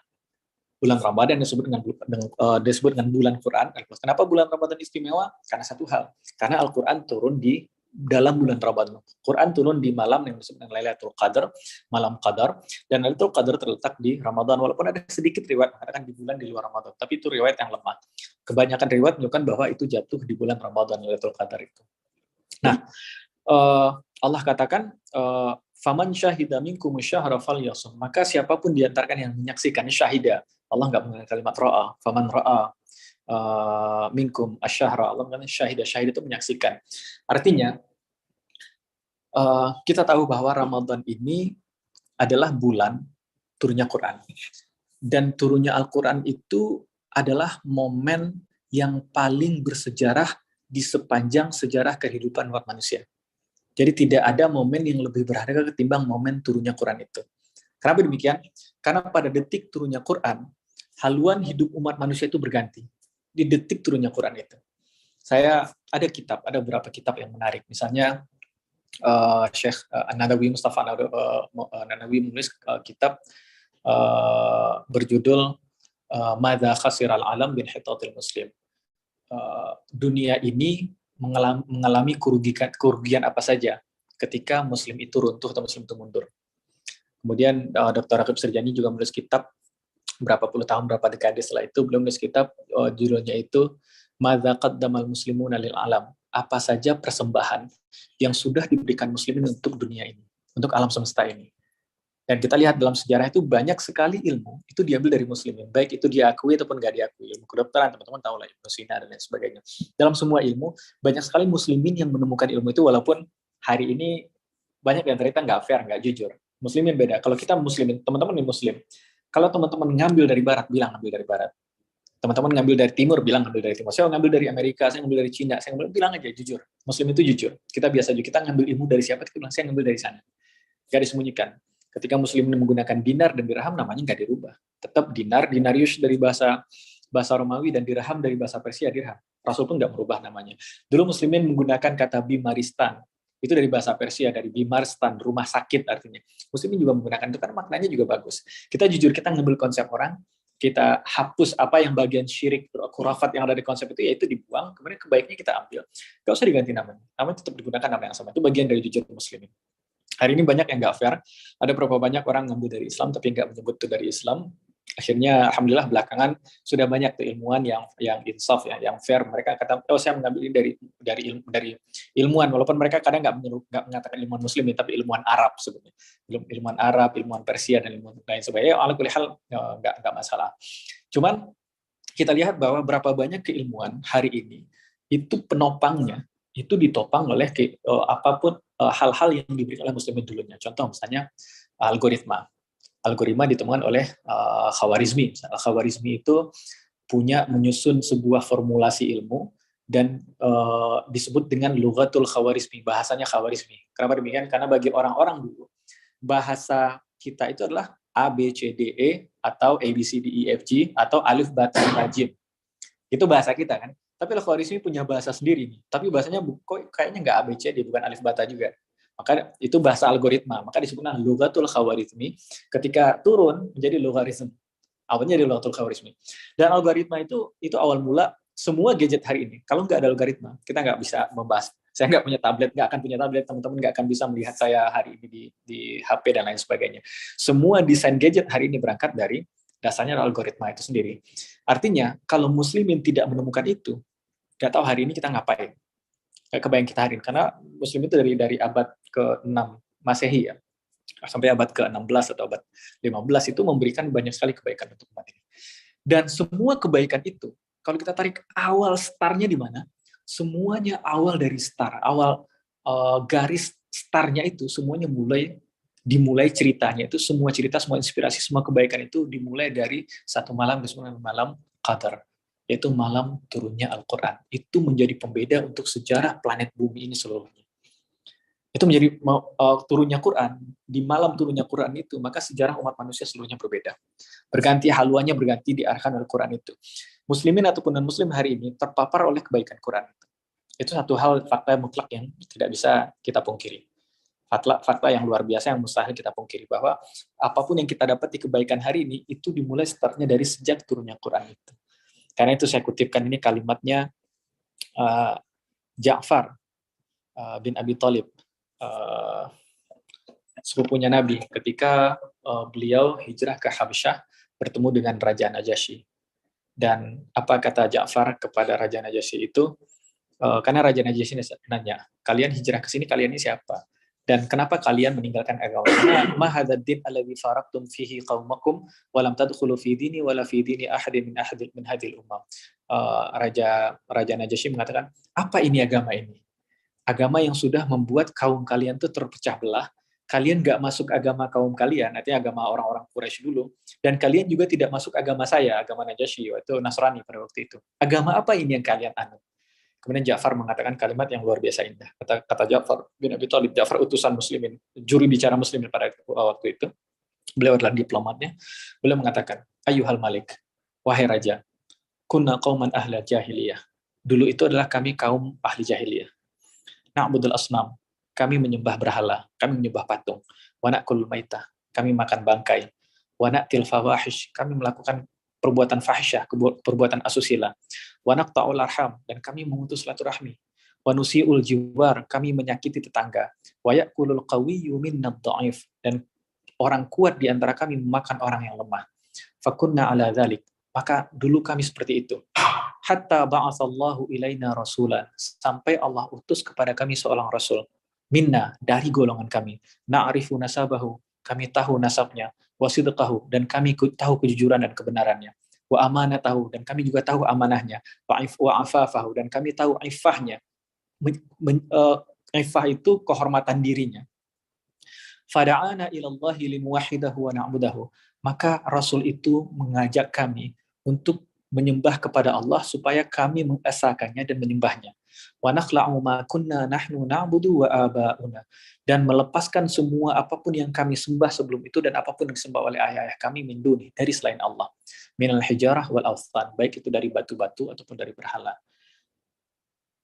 Bulan Ramadan disebut dengan bulan Quran. Kenapa bulan Ramadan istimewa? Karena satu hal. Karena Al-Quran turun di dalam bulan Ramadan. Quran turun di malam yang disebut dengan Lailatul Qadar, malam Qadar, dan Lailatul Qadar terletak di Ramadan, walaupun ada sedikit riwayat mengatakan di bulan di luar Ramadan, tapi itu riwayat yang lemah. Kebanyakan riwayat menunjukkan bahwa itu jatuh di bulan Ramadan, Lailatul Qadar itu. Nah, Allah katakan faman syahida minkum syahra falyasum, maka siapapun di antara kalian yang menyaksikan, syahida, Allah nggak menggunakan kalimat ra'a, faman ra'a, minkum asyhara, Allah mengatakan syahid itu menyaksikan. Artinya kita tahu bahwa Ramadan ini adalah bulan turunnya Quran. Dan turunnya Al-Quran itu adalah momen yang paling bersejarah di sepanjang sejarah kehidupan umat manusia. Jadi tidak ada momen yang lebih berharga ketimbang momen turunnya Quran itu. Kenapa demikian? Karena pada detik turunnya Quran, haluan hidup umat manusia itu berganti. Di detik turunnya Quran itu. Saya ada beberapa kitab yang menarik. Misalnya Syekh An-Nadawi, Mustafa An-Nadawi menulis kitab berjudul Madza khasiral alam bin hitatil muslim. Dunia ini mengalami kerugian apa saja ketika muslim itu runtuh atau muslim itu mundur. Kemudian Dr. Raqib Sirjani juga menulis kitab berapa puluh tahun, berapa dekade setelah itu, beliau menulis kitab judulnya itu Madza qaddamal muslimuna lil alam. Apa saja persembahan yang sudah diberikan muslimin untuk dunia ini, untuk alam semesta ini. Dan kita lihat dalam sejarah itu banyak sekali ilmu itu diambil dari muslimin, baik itu diakui ataupun nggak diakui. Ilmu kedokteran, teman-teman tahu lah, Ibnu Sina dan lain sebagainya. Dalam semua ilmu, banyak sekali muslimin yang menemukan ilmu itu, walaupun hari ini banyak yang ternyata nggak fair, nggak jujur. Muslimin beda. Kalau kita muslimin, teman-teman yang muslim, kalau teman-teman ngambil dari barat, bilang ngambil dari barat. Teman-teman ngambil dari timur, bilang ngambil dari timur. Saya ngambil dari Amerika, saya ngambil dari Cina, saya ngambil, bilang aja jujur. Muslim itu jujur. Kita biasa juga, kita ngambil ilmu dari siapa, kita bilang saya ngambil dari sana. Gak disembunyikan. Ketika muslim menggunakan dinar dan dirham, namanya nggak dirubah. Tetap dinar, dinarius dari bahasa Romawi, dan dirham dari bahasa Persia, dirham. Rasul pun nggak merubah namanya. Dulu muslimin menggunakan kata bimaristan. Itu dari bahasa Persia, dari bimarstan, rumah sakit artinya. Muslimin juga menggunakan itu, karena maknanya juga bagus. Kita jujur, kita ngambil konsep orang, kita hapus apa yang bagian syirik, khurafat yang ada di konsep itu, yaitu dibuang, kemudian kebaiknya kita ambil. Gak usah diganti namanya. Namanya tetap digunakan nama yang sama. Itu bagian dari jujur muslimin. Hari ini banyak yang nggak fair. Ada berapa banyak orang ngambil dari Islam tapi nggak menyebut itu dari Islam. Akhirnya alhamdulillah belakangan sudah banyak tuh ilmuwan yang insaf ya, yang fair. Mereka kata, oh saya mengambil ini dari ilmuwan, walaupun mereka kadang nggak mengatakan ilmuwan muslim, tapi ilmuwan Arab sebenarnya. Ilmuwan Arab, ilmuwan Persia dan ilmuwan lain sebagainya. Ala kulli hal nggak masalah. Cuman kita lihat bahwa berapa banyak keilmuan hari ini itu penopangnya itu ditopang oleh apapun hal-hal yang diberikan oleh muslimin dulunya. Contoh misalnya algoritma ditemukan oleh Khawarizmi. Khawarizmi itu menyusun sebuah formulasi ilmu dan disebut dengan lughatul Khawarizmi, bahasanya Khawarizmi. Kenapa demikian? Karena bagi orang-orang dulu bahasa kita itu adalah A, B, C, D, E, atau A, B, C, D, E, F, G, atau alif, ba, ta, ta, jim. Itu bahasa kita kan. Tapi Al-Khwarizmi punya bahasa sendiri nih. Tapi bahasanya kok kayaknya nggak A, B, C, dia bukan alif, ba, ta juga. Maka itu bahasa algoritma. Maka disebutnya Lughatul Khawarizmi. Ketika turun menjadi logaritma. Awalnya jadi Lughatul Khawarizmi. Dan algoritma itu awal mula semua gadget hari ini. Kalau nggak ada algoritma, kita nggak bisa membahas. Saya nggak punya tablet, nggak akan punya tablet, teman-teman nggak akan bisa melihat saya hari ini di HP dan lain sebagainya. Semua desain gadget hari ini berangkat dari dasarnya algoritma itu sendiri. Artinya, kalau muslimin tidak menemukan itu, nggak tahu hari ini kita ngapain. Nggak kebayang kita hari ini. Karena muslim itu dari abad ke-6 Masehi ya, sampai abad ke-16 atau abad 15 itu memberikan banyak sekali kebaikan untuk umat ini. Dan semua kebaikan itu, kalau kita tarik awal startnya di mana, semuanya awal dari start, awal garis startnya itu semuanya dimulai ceritanya itu, semua cerita, semua inspirasi, semua kebaikan itu dimulai dari satu malam, disebut malam Qadar, yaitu malam turunnya Al-Quran. Itu menjadi pembeda untuk sejarah planet bumi ini seluruhnya. Itu menjadi turunnya Quran, di malam turunnya Quran itu, maka sejarah umat manusia seluruhnya berbeda. Berganti haluannya, berganti diarahkan oleh Quran itu. Muslimin ataupun non-muslim hari ini terpapar oleh kebaikan Quran. Itu satu hal fakta mutlak yang tidak bisa kita pungkiri. Fakta yang luar biasa yang mustahil kita pungkiri, bahwa apapun yang kita dapat di kebaikan hari ini itu dimulai startnya dari sejak turunnya Quran itu. Karena itu saya kutipkan ini kalimatnya Ja'far bin Abi Thalib, sepupunya Nabi, ketika beliau hijrah ke Habasyah bertemu dengan Raja Najasyi. Dan apa kata Ja'far kepada Raja Najasyi itu? Karena Raja Najasyi nanya, kalian hijrah ke sini, kalian ini siapa? Dan kenapa kalian meninggalkan agama? Ma hadzal din alladzi faraktum fihi qaumakum wa lam tadkhulu fi dini wala fi dini ahadin min hadhil ummah. Raja Najasyi mengatakan, apa ini agama ini? Agama yang sudah membuat kaum kalian itu terpecah belah. Kalian nggak masuk agama kaum kalian, artinya agama orang-orang Quraisy dulu, dan kalian juga tidak masuk agama saya, agama Najasyi, yaitu Nasrani pada waktu itu. Agama apa ini yang kalian anut? Kemudian Ja'far mengatakan kalimat yang luar biasa indah. Kata Ja'far bin Abi Thalib, Ja'far utusan muslimin, juri bicara muslimin pada waktu itu, beliau adalah diplomatnya, beliau mengatakan, Ayyuhal Malik, wahai raja, kunna qauman ahla jahiliyah. Dulu itu adalah kami kaum ahli jahiliyah. Na'budul asnam, kami menyembah berhala, kami menyembah patung. Wa na'kul maitah, kami makan bangkai. Wa na'til fawahish, kami melakukan perbuatan fahisyah, perbuatan asusila. Wa naqta'ul arham, dan kami memutus silaturahmi. Wa nusi'ul jiwar, kami menyakiti tetangga. Wa ya'kulul qawiyyu minnad dha'if, dan orang kuat di antara kami memakan orang yang lemah. Fakunna ala dzalik, maka dulu kami seperti itu. Hatta ba'atsallahu ilaina rasulan, sampai Allah utus kepada kami seorang rasul, minna, dari golongan kami, na'rifu nasabahu, kami tahu nasabnya, wa sidqahu, dan kami tahu kejujuran dan kebenarannya, wa amanatahu, dan kami juga tahu amanahnya, wa afafahu, dan kami tahu ifahnya. Ifah itu kehormatan dirinya. Fada'ana ilallahi limuwahidahu wa na'budahu, maka rasul itu mengajak kami untuk menyembah kepada Allah supaya kami mengesahkannya dan menyembahnya. Wa nakhla'u ma kunna nahnu na'budu wa aba'una, dan melepaskan semua apapun yang kami sembah sebelum itu dan apapun yang disembah oleh ayah-ayah kami min duni, dari selain Allah. Minal hijarah wal awthan, baik itu dari batu-batu ataupun dari berhala.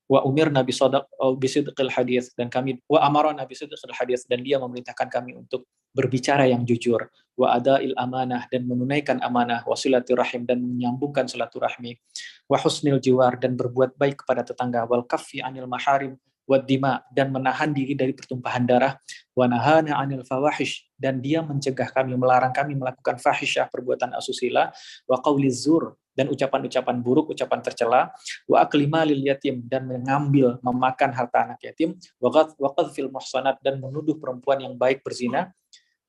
Wa umirna bisidqil hadis, dan kami wa amarna bisidqil hadis, dan dia memerintahkan kami untuk berbicara yang jujur, wa adail amanah, dan menunaikan amanah, wa silaturahim, dan menyambungkan silaturahmi, wa husnil jiwar, dan berbuat baik kepada tetangga, wal kaffi anil maharim wad dima, dan menahan diri dari pertumpahan darah, wa nahana anil fawahish, dan dia mencegah kami, melarang kami melakukan fahisyah, perbuatan asusila, wa qauliz zur, dan ucapan-ucapan buruk, ucapan tercela, wa akli malil yatim, dan mengambil, memakan harta anak yatim, wa qadfil muhsanat, dan menuduh perempuan yang baik berzina,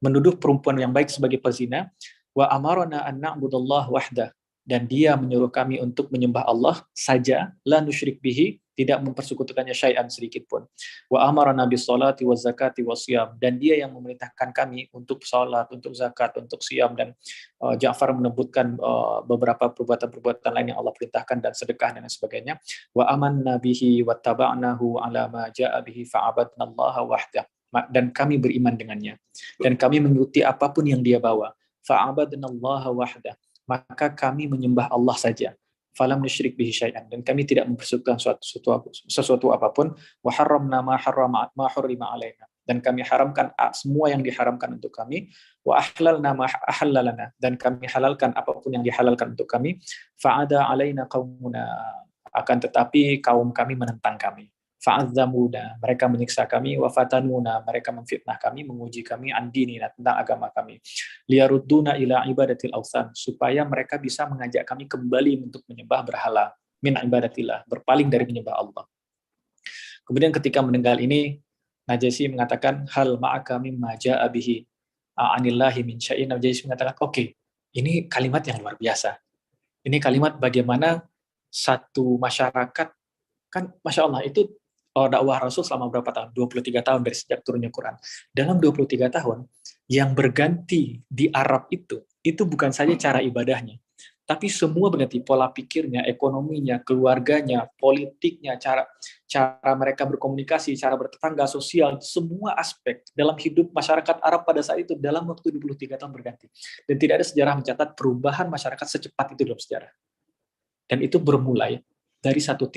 menuduh perempuan yang baik sebagai pezina, wa amarna an na'budallah wahdah, dan dia menyuruh kami untuk menyembah Allah saja, la nusyrik bihi, tidak mempersekutukannya syai'an sedikit pun. Wa amarna bis salati waz zakati wasyam, dan dia yang memerintahkan kami untuk salat, untuk zakat, untuk siam, dan Ja'far menyebutkan beberapa perbuatan-perbuatan lain yang Allah perintahkan, dan sedekah dan sebagainya. Wa amanna bihi wattaba'nahu ala ma ja'a bihi fa'abadnallaha wahdah, dan kami beriman dengannya, dan kami mengikuti apapun yang dia bawa. Fa'abadnallaha wahdah, maka kami menyembah Allah saja. Falam nusyrik bihi syai'an, dan kami tidak mempersekutukan sesuatu apapun. Wa harramna ma hurrima alaina, dan kami haramkan semua yang diharamkan untuk kami. Wa ahlalna ma ahallalana, dan kami halalkan apapun yang dihalalkan untuk kami. Fa'ada alaina qaumuna, akan tetapi kaum kami menentang kami. Fa'azzamuna, mereka menyiksa kami. Wa fatanuna, mereka memfitnah kami, menguji kami, andinina, tentang agama kami. Liyarudduna ila ibadatil awthan, supaya mereka bisa mengajak kami kembali untuk menyembah berhala, min ibadatillah, berpaling dari menyembah Allah. Kemudian ketika mendengar ini, Najasyi mengatakan, hal ma'aka mimma ja'a bihi anillahi min syai'in. Najasyi mengatakan, oke, ini kalimat yang luar biasa. Ini kalimat bagaimana satu masyarakat, kan Masya Allah, itu dakwah Rasul selama berapa tahun? 23 tahun dari sejak turunnya Quran. Dalam 23 tahun, yang berganti di Arab itu bukan saja cara ibadahnya, tapi semua berganti, pola pikirnya, ekonominya, keluarganya, politiknya, cara mereka berkomunikasi, cara bertetangga, sosial, semua aspek dalam hidup masyarakat Arab pada saat itu dalam waktu 23 tahun berganti. Dan tidak ada sejarah mencatat perubahan masyarakat secepat itu dalam sejarah. Dan itu bermulai dari satu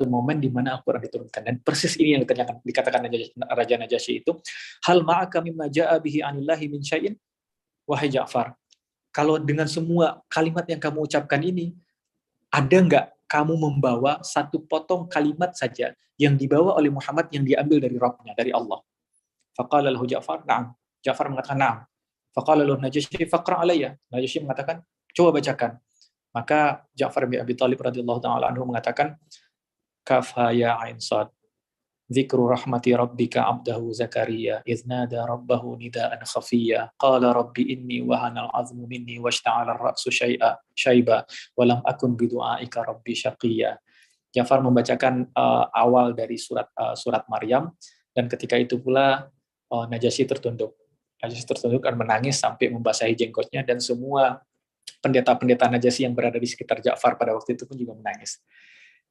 momen di mana Al-Quran diturunkan. Dan persis ini yang dikatakan Raja Najasyi itu, hal ma'aka mimma ja'a bihi anillahi min syai'in, wahai Ja'far, kalau dengan semua kalimat yang kamu ucapkan ini, ada nggak kamu membawa satu potong kalimat saja yang dibawa oleh Muhammad yang diambil dari Rabbnya, dari Allah? Faqala lahu Ja'far, na'am. Ja'far mengatakan na'am. Faqala lahu Najasyi, faqra' alayya. Najasyi mengatakan, coba bacakan. Maka Ja'far bin Abi Thalib radhiyallahu ta'ala anhu mengatakan, kaf ha ya ain sad, Dzikru rahmati rabbika 'abdahu Zakaria idz nada rabbahu nidaan khafiyya qala rabbi inni wahanal 'azmu minni washta'ala ar-ra'su syaiba wa lam akun bidu'aika rabbi syaqiyya. Ja'far membacakan awal dari surat Maryam, dan ketika itu pula Najasyi tertunduk. Najasyi tertunduk dan menangis sampai membasahi jenggotnya, dan semua pendeta-pendeta Najasyi yang berada di sekitar Ja'far pada waktu itu pun juga menangis.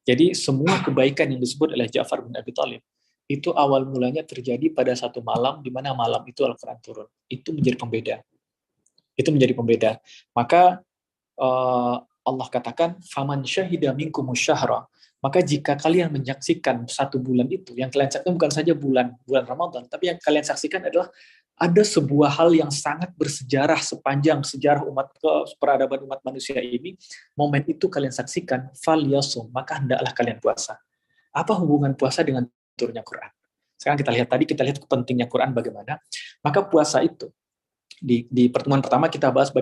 Jadi semua kebaikan yang disebut oleh Ja'far bin Abi Thalib itu awal mulanya terjadi pada satu malam, di mana malam itu Al-Quran turun. Itu menjadi pembeda. Itu menjadi pembeda. Maka Allah katakan, "Faman syahida minkumus syahra." Maka jika kalian menyaksikan satu bulan itu, yang kalian saksikan bukan saja bulan Ramadan, tapi yang kalian saksikan adalah ada sebuah hal yang sangat bersejarah sepanjang sejarah peradaban umat manusia ini. Momen itu kalian saksikan, falyasum, maka hendaklah kalian puasa. Apa hubungan puasa dengan turunnya Quran? Sekarang kita lihat pentingnya Quran bagaimana. Maka puasa itu di pertemuan pertama kita bahas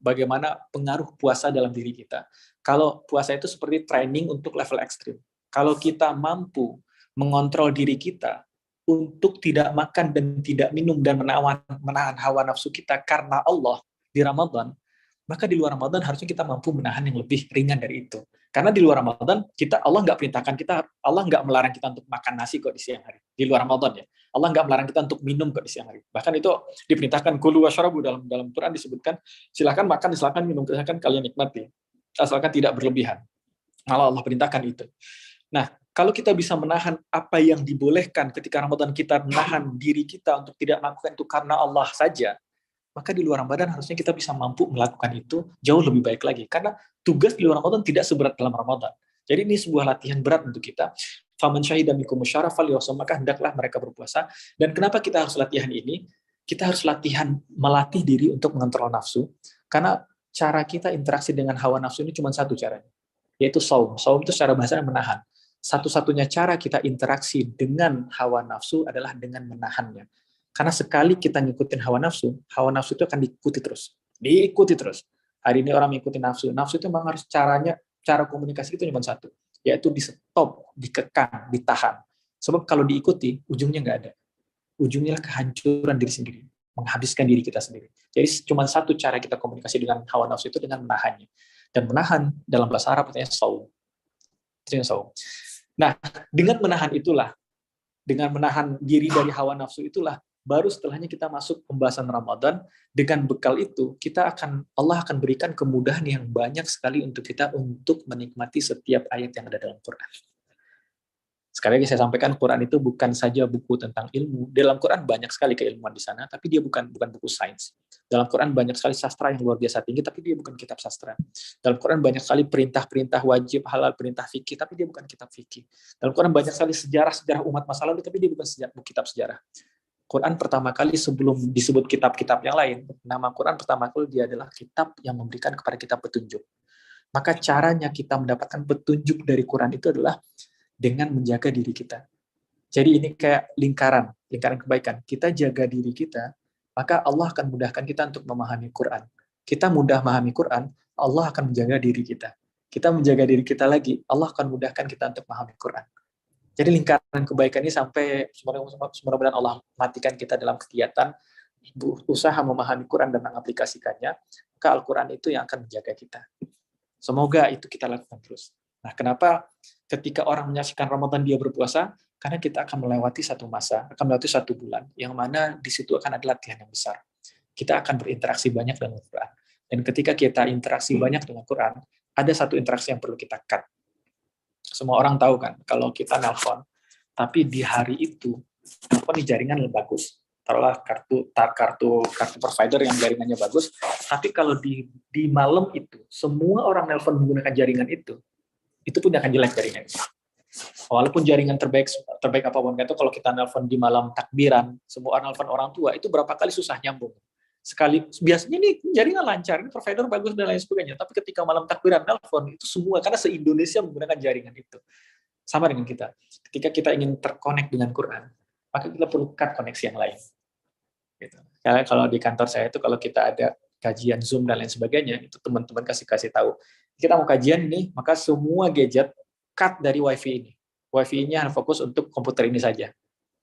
bagaimana pengaruh puasa dalam diri kita. Kalau puasa itu seperti training untuk level ekstrim. Kalau kita mampu mengontrol diri kita untuk tidak makan dan tidak minum dan menahan hawa nafsu kita karena Allah di Ramadan, maka di luar Ramadan harusnya kita mampu menahan yang lebih ringan dari itu. Karena di luar Ramadan Allah nggak perintahkan kita, Allah nggak melarang kita untuk makan nasi kok di siang hari. Di luar Ramadan ya, Allah nggak melarang kita untuk minum kok di siang hari. Bahkan itu diperintahkan kulu washrabu, dalam Quran disebutkan silakan makan, silakan minum, silakan kalian nikmati, asalkan tidak berlebihan. Allah perintahkan itu. Nah, kalau kita bisa menahan apa yang dibolehkan ketika Ramadan, kita menahan diri kita untuk tidak melakukan itu karena Allah saja, maka di luar Ramadan harusnya kita bisa mampu melakukan itu jauh lebih baik lagi. Karena tugas di luar Ramadan tidak seberat dalam Ramadan. Jadi ini sebuah latihan berat untuk kita. Faman syahida minkumus syahra falyasum, maka hendaklah mereka berpuasa. Dan kenapa kita harus latihan ini? Kita harus melatih diri untuk mengontrol nafsu. Karena cara kita interaksi dengan hawa nafsu ini cuma satu caranya, yaitu saum. Saum itu secara bahasa menahan. Satu-satunya cara kita interaksi dengan hawa nafsu adalah dengan menahannya. Karena sekali kita ngikutin hawa nafsu itu akan diikuti terus. Hari ini orang mengikuti nafsu itu memang harus cara komunikasi itu cuma satu, yaitu di stop, dikekang, ditahan. Sebab kalau diikuti, ujungnya nggak ada. Ujungnya kehancuran diri sendiri, menghabiskan diri kita sendiri. Jadi cuma satu cara kita komunikasi dengan hawa nafsu itu dengan menahannya. Dan menahan dalam bahasa Arab artinya saum. Nah, dengan menahan diri dari hawa nafsu itulah, baru setelahnya kita masuk pembahasan Ramadan. Dengan bekal itu, Allah akan berikan kemudahan yang banyak sekali untuk kita untuk menikmati setiap ayat yang ada dalam Quran. Sekali lagi saya sampaikan, Quran itu bukan saja buku tentang ilmu. Dalam Quran banyak sekali keilmuan di sana, tapi dia bukan buku sains. Dalam Quran banyak sekali sastra yang luar biasa tinggi, tapi dia bukan kitab sastra. Dalam Quran banyak sekali perintah-perintah wajib, halal, perintah fikih, tapi dia bukan kitab fikih. Dalam Quran banyak sekali sejarah-sejarah umat masa lalu, tapi dia bukan kitab sejarah. Quran pertama kali sebelum disebut kitab-kitab yang lain, nama Quran pertama kali dia adalah kitab yang memberikan kepada kita petunjuk. Maka caranya kita mendapatkan petunjuk dari Quran itu adalah dengan menjaga diri kita. Jadi ini kayak lingkaran kebaikan. Kita jaga diri kita, maka Allah akan mudahkan kita untuk memahami Quran. Kita mudah memahami Quran, Allah akan menjaga diri kita. Kita menjaga diri kita lagi, Allah akan mudahkan kita untuk memahami Quran. Jadi lingkaran kebaikan ini sampai mudah-mudahan Allah matikan kita dalam kegiatan usaha memahami Quran dan mengaplikasikannya, maka Al-Quran itu yang akan menjaga kita. Semoga itu kita lakukan terus. Nah, kenapa ketika orang menyaksikan Ramadan dia berpuasa? Karena kita akan melewati satu masa, akan melewati satu bulan, yang mana di situ akan ada latihan yang besar. Kita akan berinteraksi banyak dengan Quran. Dan ketika kita interaksi banyak dengan Quran, ada satu interaksi yang perlu kita cut. Semua orang tahu kan, kalau kita nelpon, tapi di hari itu nelpon di jaringan lebih bagus. Taruhlah kartu provider yang jaringannya bagus, tapi kalau di malam itu semua orang nelpon menggunakan jaringan itu pun akan jelek jaringannya. Walaupun jaringan terbaik apapun itu, kalau kita nelpon di malam takbiran, semua orang nelpon orang tua, itu berapa kali susah nyambung. Sekali biasanya nih jaringan lancar, ini provider bagus dan lain sebagainya, tapi ketika malam takbiran nelpon itu semua, karena se-Indonesia menggunakan jaringan itu. Sama dengan kita, ketika kita ingin terkonek dengan Quran, maka kita perlu cut koneksi yang lain. Gitu. Karena kalau di kantor saya itu kalau kita ada kajian Zoom dan lain sebagainya, itu teman-teman kasih tahu, kita mau kajian ini, maka semua gadget cut dari WiFi ini. WiFi-nya fokus untuk komputer ini saja.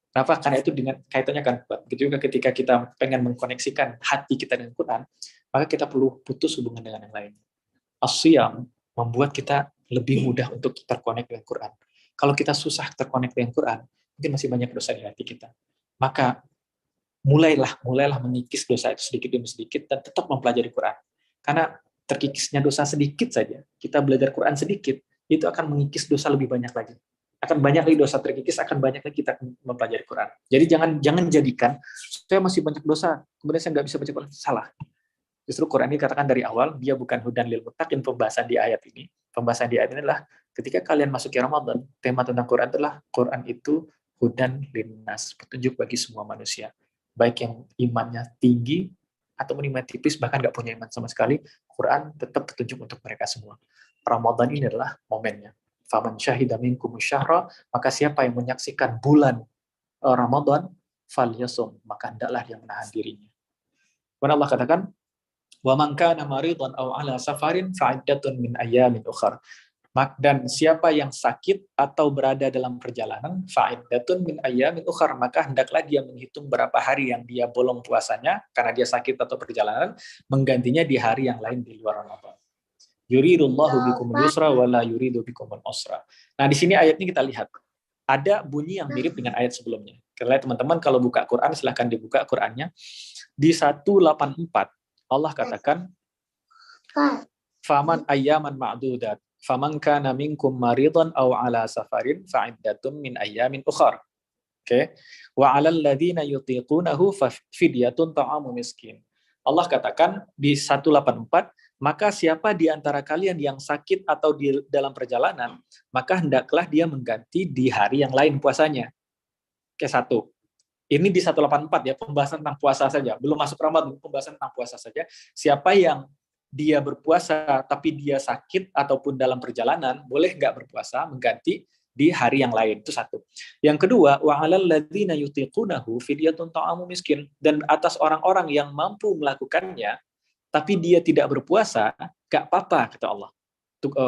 Kenapa? Karena itu dengan kaitannya kan kuat. Begitu juga ketika kita pengen mengkoneksikan hati kita dengan Quran, maka kita perlu putus hubungan dengan yang lain. As-siyam membuat kita lebih mudah untuk terkonek dengan Quran. Kalau kita susah terkonek dengan Quran, mungkin masih banyak dosa di hati kita. Maka mulailah mengikis dosa itu sedikit demi sedikit dan tetap mempelajari Quran. Karena terkikisnya dosa sedikit saja, kita belajar Quran sedikit, itu akan mengikis dosa lebih banyak lagi. Akan banyak lagi dosa terkikis, akan banyak lagi kita mempelajari Quran. Jadi jangan jadikan saya masih banyak dosa, kemudian saya nggak bisa baca Quran. Salah. Justru Quran ini katakan dari awal, dia bukan hudan lil muttaqin. Pembahasan di ayat ini adalah ketika kalian masuki Ramadan, tema tentang Quran adalah Quran itu hudan linnas, petunjuk bagi semua manusia. Baik yang imannya tinggi ataupun iman tipis, bahkan nggak punya iman sama sekali, Quran tetap petunjuk untuk mereka semua. Ramadan ini adalah momennya. Faman syahida minkum syahra, maka siapa yang menyaksikan bulan Ramadan, falyasum, maka hendaklah dia menahan dirinya. Kemudian Allah katakan, wa man kana maridan aw ala safarin fa'iddatun min ayyamin ukhra. Dan siapa yang sakit atau berada dalam perjalanan, fa'iddatun min ayyamin ukhra, maka hendaklah dia menghitung berapa hari yang dia bolong puasanya karena dia sakit atau perjalanan, menggantinya di hari yang lain di luar Ramadan. Yuridullahu bikumul yusra wa la yuridu bikumul usra. Nah, di sini ayat ini kita lihat ada bunyi yang mirip dengan ayat sebelumnya. Karena teman-teman kalau buka Quran, silahkan dibuka Qurannya. Di 184 Allah katakan, faman ayyaman ma'dudat, faman kana minkum maridan aw ala safarin fa'iddatun min ayyamin ukhar. Oke. Wa 'alal ladzina yutiqunahu fidyatun ta'amu miskin. Allah katakan di 184, maka siapa di antara kalian yang sakit atau di dalam perjalanan, maka hendaklah dia mengganti di hari yang lain puasanya. Oke, satu. Ini di 184 ya, pembahasan tentang puasa saja. Belum masuk Ramadan, pembahasan tentang puasa saja. Siapa yang dia berpuasa tapi dia sakit ataupun dalam perjalanan, boleh nggak berpuasa, mengganti di hari yang lain. Itu satu. Yang kedua, wa 'alal ladzina yutiqunahu fidyatun ta'amu miskin. Dan atas orang-orang yang mampu melakukannya, tapi dia tidak berpuasa, nggak apa-apa, kata Allah.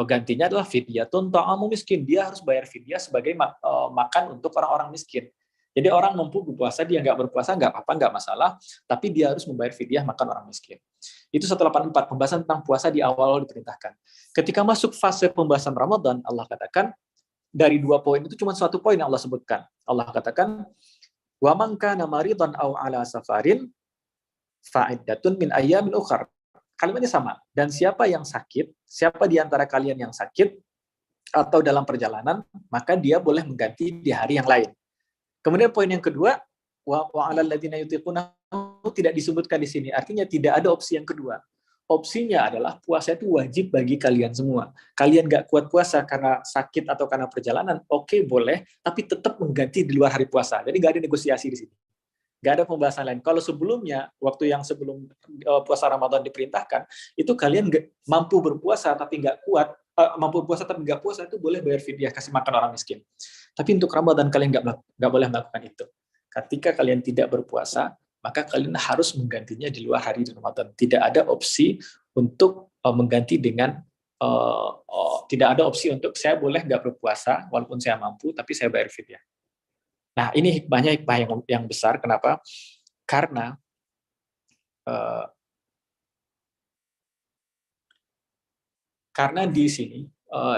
Gantinya adalah fidyatun ta'amu miskin. Dia harus bayar fidyah sebagai makan untuk orang-orang miskin. Jadi orang mampu berpuasa, dia nggak berpuasa, nggak apa-apa, nggak masalah, tapi dia harus membayar fidyah makan orang miskin. Itu 184, pembahasan tentang puasa di awal diperintahkan. Ketika masuk fase pembahasan Ramadan, Allah katakan, dari 2 poin itu cuma 1 poin yang Allah sebutkan. Allah katakan, wa man kana maridan aw ala safarin fa'iddatun min ayyamin ukhra. Kalimatnya sama. Dan siapa yang sakit, siapa di antara kalian yang sakit atau dalam perjalanan, maka dia boleh mengganti di hari yang lain. Kemudian poin yang kedua, wa 'alal ladzina yutiqunahu tidak disebutkan di sini. Artinya tidak ada opsi yang kedua. Opsinya adalah puasa itu wajib bagi kalian semua. Kalian nggak kuat puasa karena sakit atau karena perjalanan, oke, boleh, tapi tetap mengganti di luar hari puasa. Jadi nggak ada negosiasi di sini. Nggak ada pembahasan lain. Kalau sebelumnya, waktu yang sebelum puasa Ramadan diperintahkan, itu kalian mampu berpuasa tapi nggak kuat, mampu puasa tapi nggak puasa, itu boleh bayar fidyah, kasih makan orang miskin. Tapi untuk Ramadan kalian nggak boleh melakukan itu. Ketika kalian tidak berpuasa, maka kalian harus menggantinya di luar hari Ramadan. Tidak ada opsi untuk mengganti dengan tidak ada opsi untuk saya boleh nggak berpuasa walaupun saya mampu, tapi saya bayar fidyah. Nah, ini hikmah yang besar. Kenapa? Karena di sini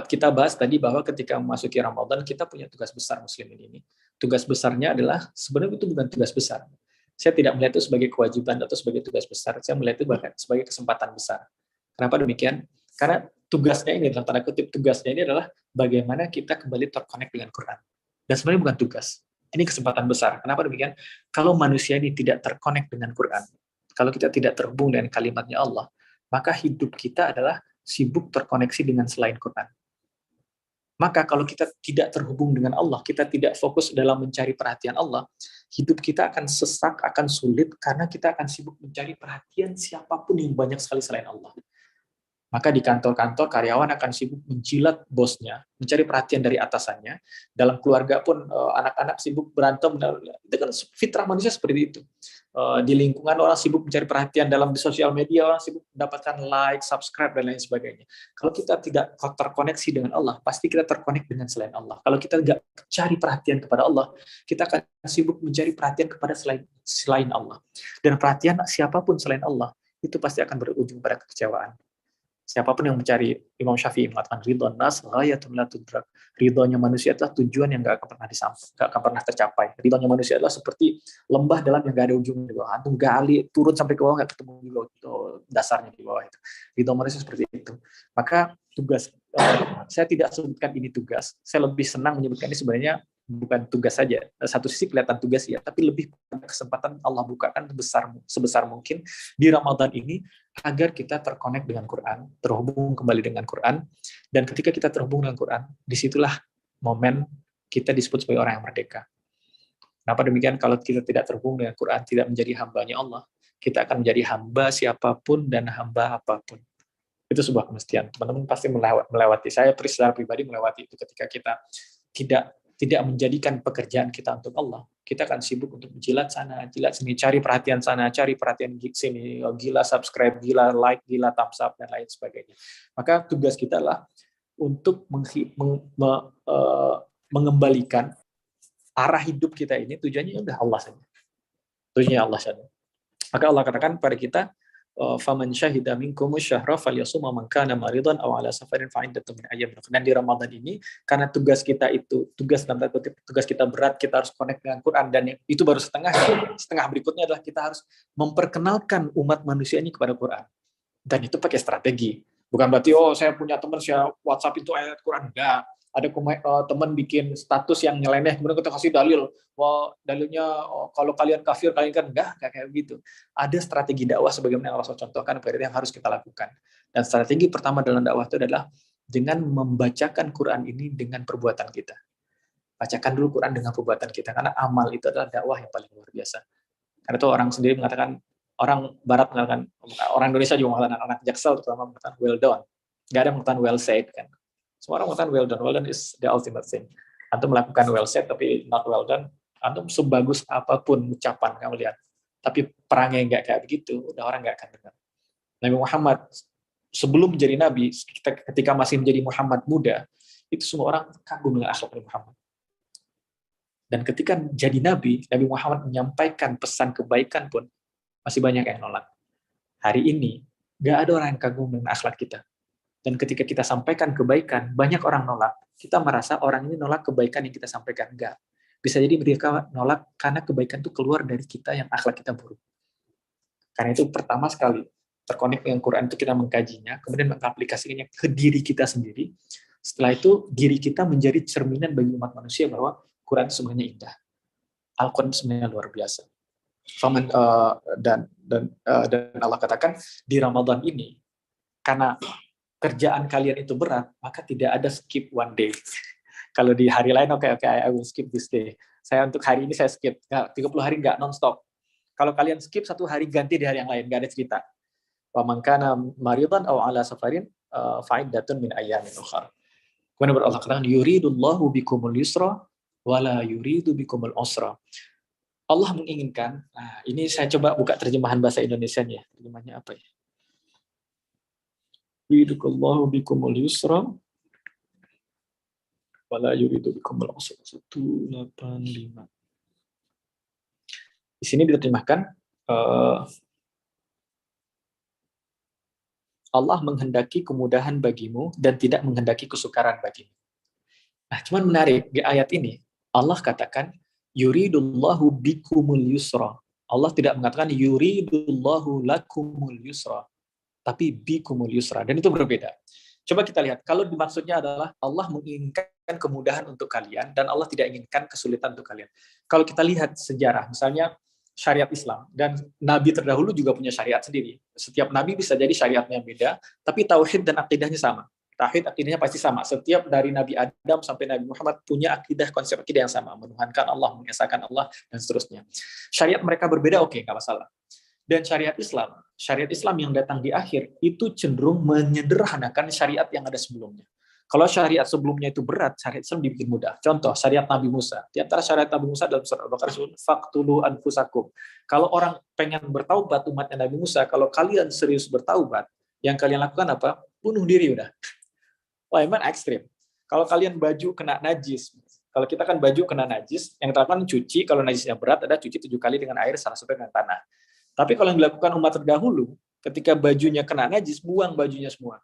kita bahas tadi bahwa ketika memasuki Ramadan kita punya tugas besar muslimin ini. Tugas besarnya adalah sebenarnya itu bukan tugas besar. Saya tidak melihat itu sebagai kewajiban atau sebagai tugas besar. Saya melihat itu bahkan sebagai kesempatan besar. Kenapa demikian? Karena tugasnya ini, dalam tanda kutip tugasnya ini adalah bagaimana kita kembali terkonek dengan Quran. Dan sebenarnya bukan tugas. Ini kesempatan besar. Kenapa demikian? Kalau manusia ini tidak terkonek dengan Quran, kalau kita tidak terhubung dengan kalimatnya Allah, maka hidup kita adalah sibuk terkoneksi dengan selain Quran. Maka kalau kita tidak terhubung dengan Allah, kita tidak fokus dalam mencari perhatian Allah, hidup kita akan sesak, akan sulit, karena kita akan sibuk mencari perhatian siapapun yang banyak sekali selain Allah. Maka di kantor-kantor karyawan akan sibuk menjilat bosnya, mencari perhatian dari atasannya. Dalam keluarga pun anak-anak sibuk berantem. Itu kan fitrah manusia seperti itu. Di lingkungan orang sibuk mencari perhatian, dalam di sosial media orang sibuk mendapatkan like, subscribe dan lain sebagainya. Kalau kita tidak terkoneksi dengan Allah, pasti kita terkonek dengan selain Allah. Kalau kita nggak cari perhatian kepada Allah, kita akan sibuk mencari perhatian kepada selain Allah. Dan perhatian siapapun selain Allah itu pasti akan berujung pada kekecewaan. Siapapun yang mencari, Imam Syafi'i mengatakan ridhon nas ghayatun la tudrak. Ridhonya manusia adalah tujuan yang nggak akan pernah nggak akan pernah tercapai. Ridhonya manusia adalah seperti lembah dalam yang nggak ada ujungnya di bawah. Antum gali turun sampai ke bawah nggak ketemu di bawah itu, dasarnya di bawah itu. Ridho manusia seperti itu. Maka tugas saya tidak sebutkan ini tugas. Saya lebih senang menyebutkan ini sebenarnya bukan tugas saja. Satu sisi kelihatan tugas ya, tapi lebih kesempatan Allah bukakan sebesar mungkin di Ramadan ini agar kita terkonek dengan Quran, terhubung kembali dengan Quran, dan ketika kita terhubung dengan Quran, disitulah momen kita disebut sebagai orang yang merdeka. Kenapa demikian? Kalau kita tidak terhubung dengan Quran, tidak menjadi hambanya Allah, kita akan menjadi hamba siapapun dan hamba apapun. Itu sebuah kemestian. Teman-teman pasti melewati. Saya secara pribadi melewati itu ketika kita tidak menjadikan pekerjaan kita untuk Allah. Kita akan sibuk untuk menjilat sana, jilat sini, cari perhatian sana, cari perhatian sini, gila subscribe, gila like, gila thumbs up, dan lain sebagainya. Maka tugas kita adalah untuk mengembalikan arah hidup kita ini, tujuannya udah Allah saja. Tujuannya Allah saja. Maka Allah katakan pada kita, faman syahida minkum syahra falyasum man kana maridan aw ala safarin fa iddatun min ayyam. Dan di Ramadan ini karena tugas kita itu tugas kita berat, kita harus connect dengan Quran, dan itu baru setengah berikutnya adalah kita harus memperkenalkan umat manusia ini kepada Quran. Dan itu pakai strategi. Bukan berarti saya punya teman saya WhatsApp itu ayat Quran, enggak. Ada teman bikin status yang nyeleneh, kemudian kita kasih dalil, dalilnya kalau kalian kafir, kalian kan enggak kayak gitu. Ada strategi dakwah sebagaimana yang Rasul contohkan, yang harus kita lakukan. Dan strategi pertama dalam dakwah itu adalah dengan membacakan Quran ini dengan perbuatan kita. Bacakan dulu Quran dengan perbuatan kita, karena amal itu adalah dakwah yang paling luar biasa. Karena itu orang sendiri mengatakan, orang Barat mengatakan, orang Indonesia juga mengatakan, anak Jaksel terutama mengatakan well done. Nggak ada mengatakan well said kan. Semua orang mengatakan well done. Well done is the ultimate thing. Antum melakukan well said tapi not well done. Antum sebagus apapun ucapan kamu lihat, tapi perangnya nggak kayak begitu, udah orang nggak akan dengar. Nabi Muhammad sebelum menjadi Nabi, ketika masih menjadi Muhammad muda, itu semua orang kagum dengan akhlak Nabi Muhammad. Dan ketika jadi Nabi, Nabi Muhammad menyampaikan pesan kebaikan pun, masih banyak yang nolak. Hari ini, nggak ada orang yang kagum dengan akhlak kita. Dan ketika kita sampaikan kebaikan, banyak orang nolak. Kita merasa orang ini nolak kebaikan yang kita sampaikan. Enggak. Bisa jadi mereka nolak karena kebaikan itu keluar dari kita yang akhlak kita buruk. Karena itu pertama sekali, terkonek dengan Quran itu kita mengkajinya, kemudian mengaplikasikannya ke diri kita sendiri. Setelah itu, diri kita menjadi cerminan bagi umat manusia bahwa Quran itu sebenarnya indah. Al-Quran sebenarnya luar biasa. Dan Allah katakan, di Ramadan ini, karena kerjaan kalian itu berat, maka tidak ada skip one day. Kalau di hari lain, oke, I will skip this day. Saya untuk hari ini saya skip. 30 hari nggak non-stop. Kalau kalian skip satu hari, ganti di hari yang lain, nggak ada cerita. Wa man kana maridan aw ala safarin fa iddatun min ayyamin ukhra. Kemudian Allah katakan, yuridullahu bikumul yusra wa la yuridu bikumul usra. Allah menginginkan, nah ini saya coba buka terjemahan bahasa Indonesianya. Terjemahannya apa ya? Yuridullahu bikumul yusra wala yuridu bikumul usra. 185. Di sini diterjemahkan Allah menghendaki kemudahan bagimu dan tidak menghendaki kesukaran bagimu. Nah, cuman menarik di ayat ini Allah katakan yuridullahu bikumul yusra. Allah tidak mengatakan yuridullahu lakumul yusra, tapi bikumul yusra, dan itu berbeda. Coba kita lihat, kalau dimaksudnya adalah Allah menginginkan kemudahan untuk kalian dan Allah tidak inginkan kesulitan untuk kalian. Kalau kita lihat sejarah, misalnya syariat Islam, dan Nabi terdahulu juga punya syariat sendiri. Setiap Nabi bisa jadi syariatnya beda, tapi tauhid dan akidahnya sama. Tauhid akidahnya pasti sama. Setiap dari Nabi Adam sampai Nabi Muhammad punya akidah, konsep akidah yang sama, menuhankan Allah, mengesahkan Allah, dan seterusnya. Syariat mereka berbeda, oke, nggak masalah. Dan syariat Islam syariat Islam yang datang di akhir itu cenderung menyederhanakan syariat yang ada sebelumnya. Kalau syariat sebelumnya itu berat, syariat Islam dibikin mudah. Contoh, syariat Nabi Musa. Di antara syariat Nabi Musa dalam surat Al-Baqarah, faqtulu anfusakum. Kalau orang pengen bertaubat umatnya Nabi Musa, kalau kalian serius bertaubat, yang kalian lakukan apa? Bunuh diri udah. Wah, emang ekstrim. Kalau kalian baju kena najis, kalau kita kan baju kena najis, yang terakhir cuci, kalau najisnya berat, ada cuci 7 kali dengan air, salah satu dengan tanah. Tapi kalau yang dilakukan umat terdahulu, ketika bajunya kena najis, buang bajunya semua.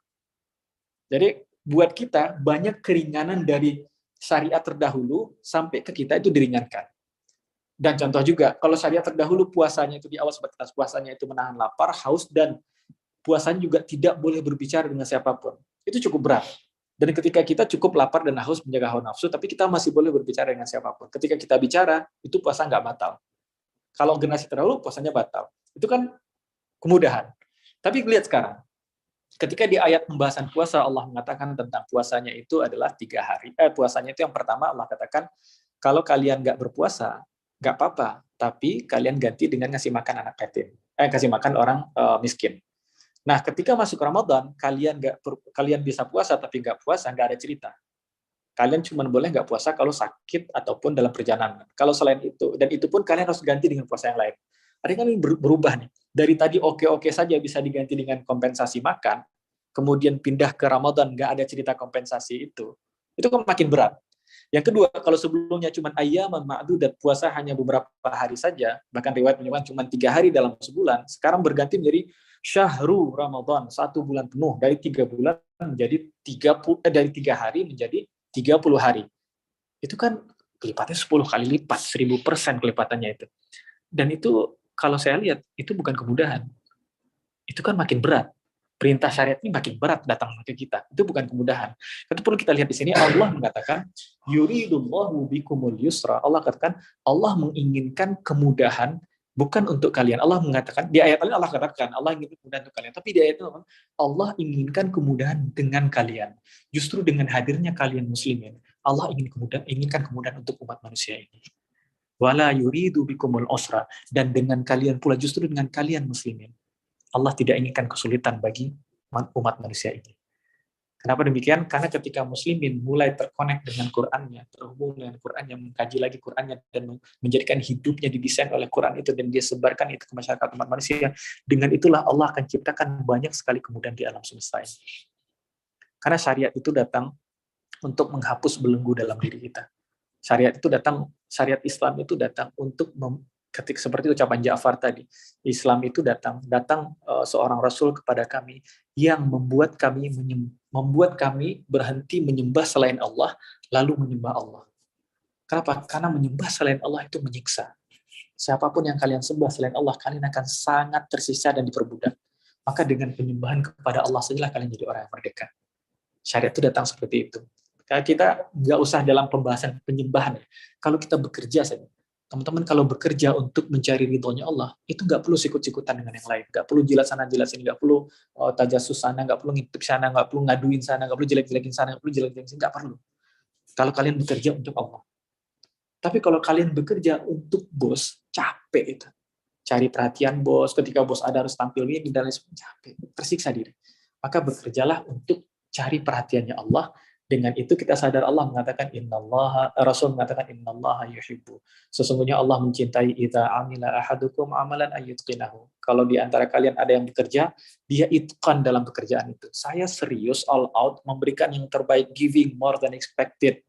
Jadi buat kita banyak keringanan dari syariat terdahulu sampai ke kita itu diringankan. Dan contoh juga, kalau syariat terdahulu puasanya itu di awal sebatas puasanya itu menahan lapar, haus, dan puasanya juga tidak boleh berbicara dengan siapapun. Itu cukup berat. Dan ketika kita cukup lapar dan haus menjaga hawa nafsu, tapi kita masih boleh berbicara dengan siapapun. Ketika kita bicara, itu puasa nggak batal. Kalau generasi terdahulu, puasanya batal. Itu kan kemudahan. Tapi lihat sekarang, ketika di ayat pembahasan puasa Allah mengatakan tentang puasanya itu adalah 3 hari. Puasanya itu yang pertama Allah katakan, kalau kalian nggak berpuasa, nggak apa-apa, tapi kalian ganti dengan ngasih makan anak yatim, kasih makan orang miskin. Nah, ketika masuk Ramadan, kalian bisa puasa tapi nggak puasa, nggak ada cerita. Kalian cuma boleh nggak puasa kalau sakit ataupun dalam perjalanan. Kalau selain itu, dan itu pun kalian harus ganti dengan puasa yang lain. Ada kan ini berubah nih. Dari tadi oke-oke saja bisa diganti dengan kompensasi makan, kemudian pindah ke Ramadan nggak ada cerita kompensasi itu kan makin berat. Yang kedua, kalau sebelumnya cuma ayyaman ma'dudat, puasa hanya beberapa hari saja, bahkan riwayat menyebutkan cuma 3 hari dalam sebulan, sekarang berganti menjadi syahru Ramadan, 1 bulan penuh, dari 3 bulan menjadi 30, dari 3 hari menjadi 30 hari. Itu kan kelipatnya 10 kali lipat, 1000% kelipatannya itu. Dan itu kalau saya lihat itu bukan kemudahan. Itu kan makin berat. Perintah syariat ini makin berat datang ke kita. Itu bukan kemudahan. Itu perlu kita lihat di sini, Allah mengatakan yuridullahu bikumul yusra. Allah katakan Allah menginginkan kemudahan bukan untuk kalian. Allah mengatakan di ayat lain Allah katakan Allah ingin kemudahan untuk kalian. Tapi di ayat itu Allah inginkan kemudahan dengan kalian. Justru dengan hadirnya kalian muslimin, Allah inginkan kemudahan untuk umat manusia ini. Wala yuridu bikumul usra, dan dengan kalian pula, justru dengan kalian muslimin, Allah tidak inginkan kesulitan bagi umat manusia ini. Kenapa demikian? Karena ketika muslimin mulai terkonek dengan Qur'annya, terhubung dengan Qur'annya, mengkaji lagi Qur'annya, dan menjadikan hidupnya didesain oleh Qur'an itu, dan dia sebarkan itu ke masyarakat umat manusia, dengan itulah Allah akan ciptakan banyak sekali kemudahan di alam semesta ini. Karena syariat itu datang untuk menghapus belenggu dalam diri kita. Syariat Islam itu datang untuk ketika seperti ucapan Ja'far tadi, Islam itu datang seorang Rasul kepada kami yang membuat kami berhenti menyembah selain Allah, lalu menyembah Allah. Kenapa? Karena menyembah selain Allah itu menyiksa. Siapapun yang kalian sembah selain Allah, kalian akan sangat tersisa dan diperbudak. Maka dengan penyembahan kepada Allah sajalah kalian jadi orang yang merdeka. Syariat itu datang seperti itu. Kita nggak usah dalam pembahasan penyembahan. Kalau kita bekerja saja, teman-teman kalau bekerja untuk mencari ridhonya Allah, itu nggak perlu sikut-sikutan dengan yang lain, nggak perlu jilat sana jilat sini, nggak perlu tajasus sana, nggak perlu ngintip sana, nggak perlu ngaduin sana, nggak perlu jelek-jelekin sana, nggak perlu jelek-jelekin sini, nggak perlu. Kalau kalian bekerja untuk Allah. Tapi kalau kalian bekerja untuk bos, capek itu. Cari perhatian bos, ketika bos ada harus tampil ini dan lain sebagainya, capek, tersiksa diri. Maka bekerjalah untuk cari perhatiannya Allah. Dengan itu kita sadar Allah mengatakan Rasul mengatakan innallaha yuhibbu. Sesungguhnya Allah mencintai idza amila ahadukum amalan ayyutqinahu. Kalau di antara kalian ada yang bekerja, dia itqan dalam pekerjaan itu. Saya serius all out memberikan yang terbaik, giving more than expected.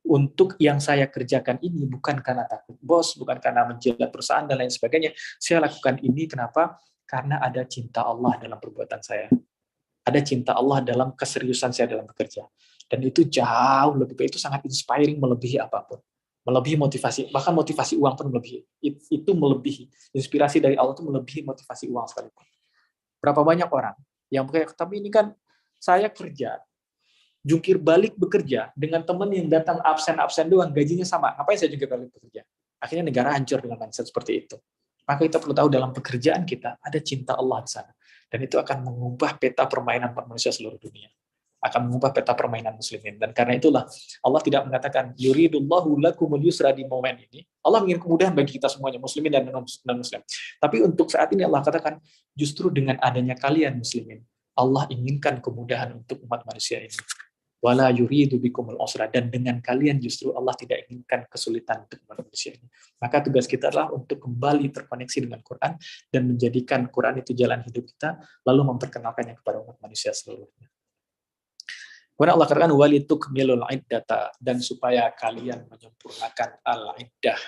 Untuk yang saya kerjakan ini bukan karena takut bos, bukan karena menjilat perusahaan dan lain sebagainya. Saya lakukan ini kenapa? Karena ada cinta Allah dalam perbuatan saya. Ada cinta Allah dalam keseriusan saya dalam bekerja. Dan itu jauh lebih baik, itu sangat inspiring melebihi apapun. Melebihi motivasi, bahkan motivasi uang pun melebihi. Itu melebihi. Inspirasi dari Allah itu melebihi motivasi uang sekalipun. Berapa banyak orang yang kayak, tapi ini kan saya kerja, jungkir balik bekerja dengan teman yang datang absen doang, gajinya sama. Ngapain saya jungkir balik bekerja? Akhirnya negara hancur dengan mindset seperti itu. Maka kita perlu tahu dalam pekerjaan kita ada cinta Allah di sana. Dan itu akan mengubah peta permainan manusia seluruh dunia. akan mengubah peta permainan muslimin. Dan karena itulah Allah tidak mengatakan yuridullahu lakumul yusra di momen ini. Allah ingin kemudahan bagi kita semuanya, muslimin dan non-muslim. Tapi untuk saat ini Allah katakan justru dengan adanya kalian muslimin, Allah inginkan kemudahan untuk umat manusia ini. Wala yuridu bikumul usra, dan dengan kalian justru Allah tidak inginkan kesulitan untuk umat manusia ini. Maka tugas kita adalah untuk kembali terkoneksi dengan Quran dan menjadikan Quran itu jalan hidup kita, lalu memperkenalkannya kepada umat manusia seluruhnya. Kemudian Allah katakan walitukmilul iddata, dan supaya kalian menyempurnakan al-iddah,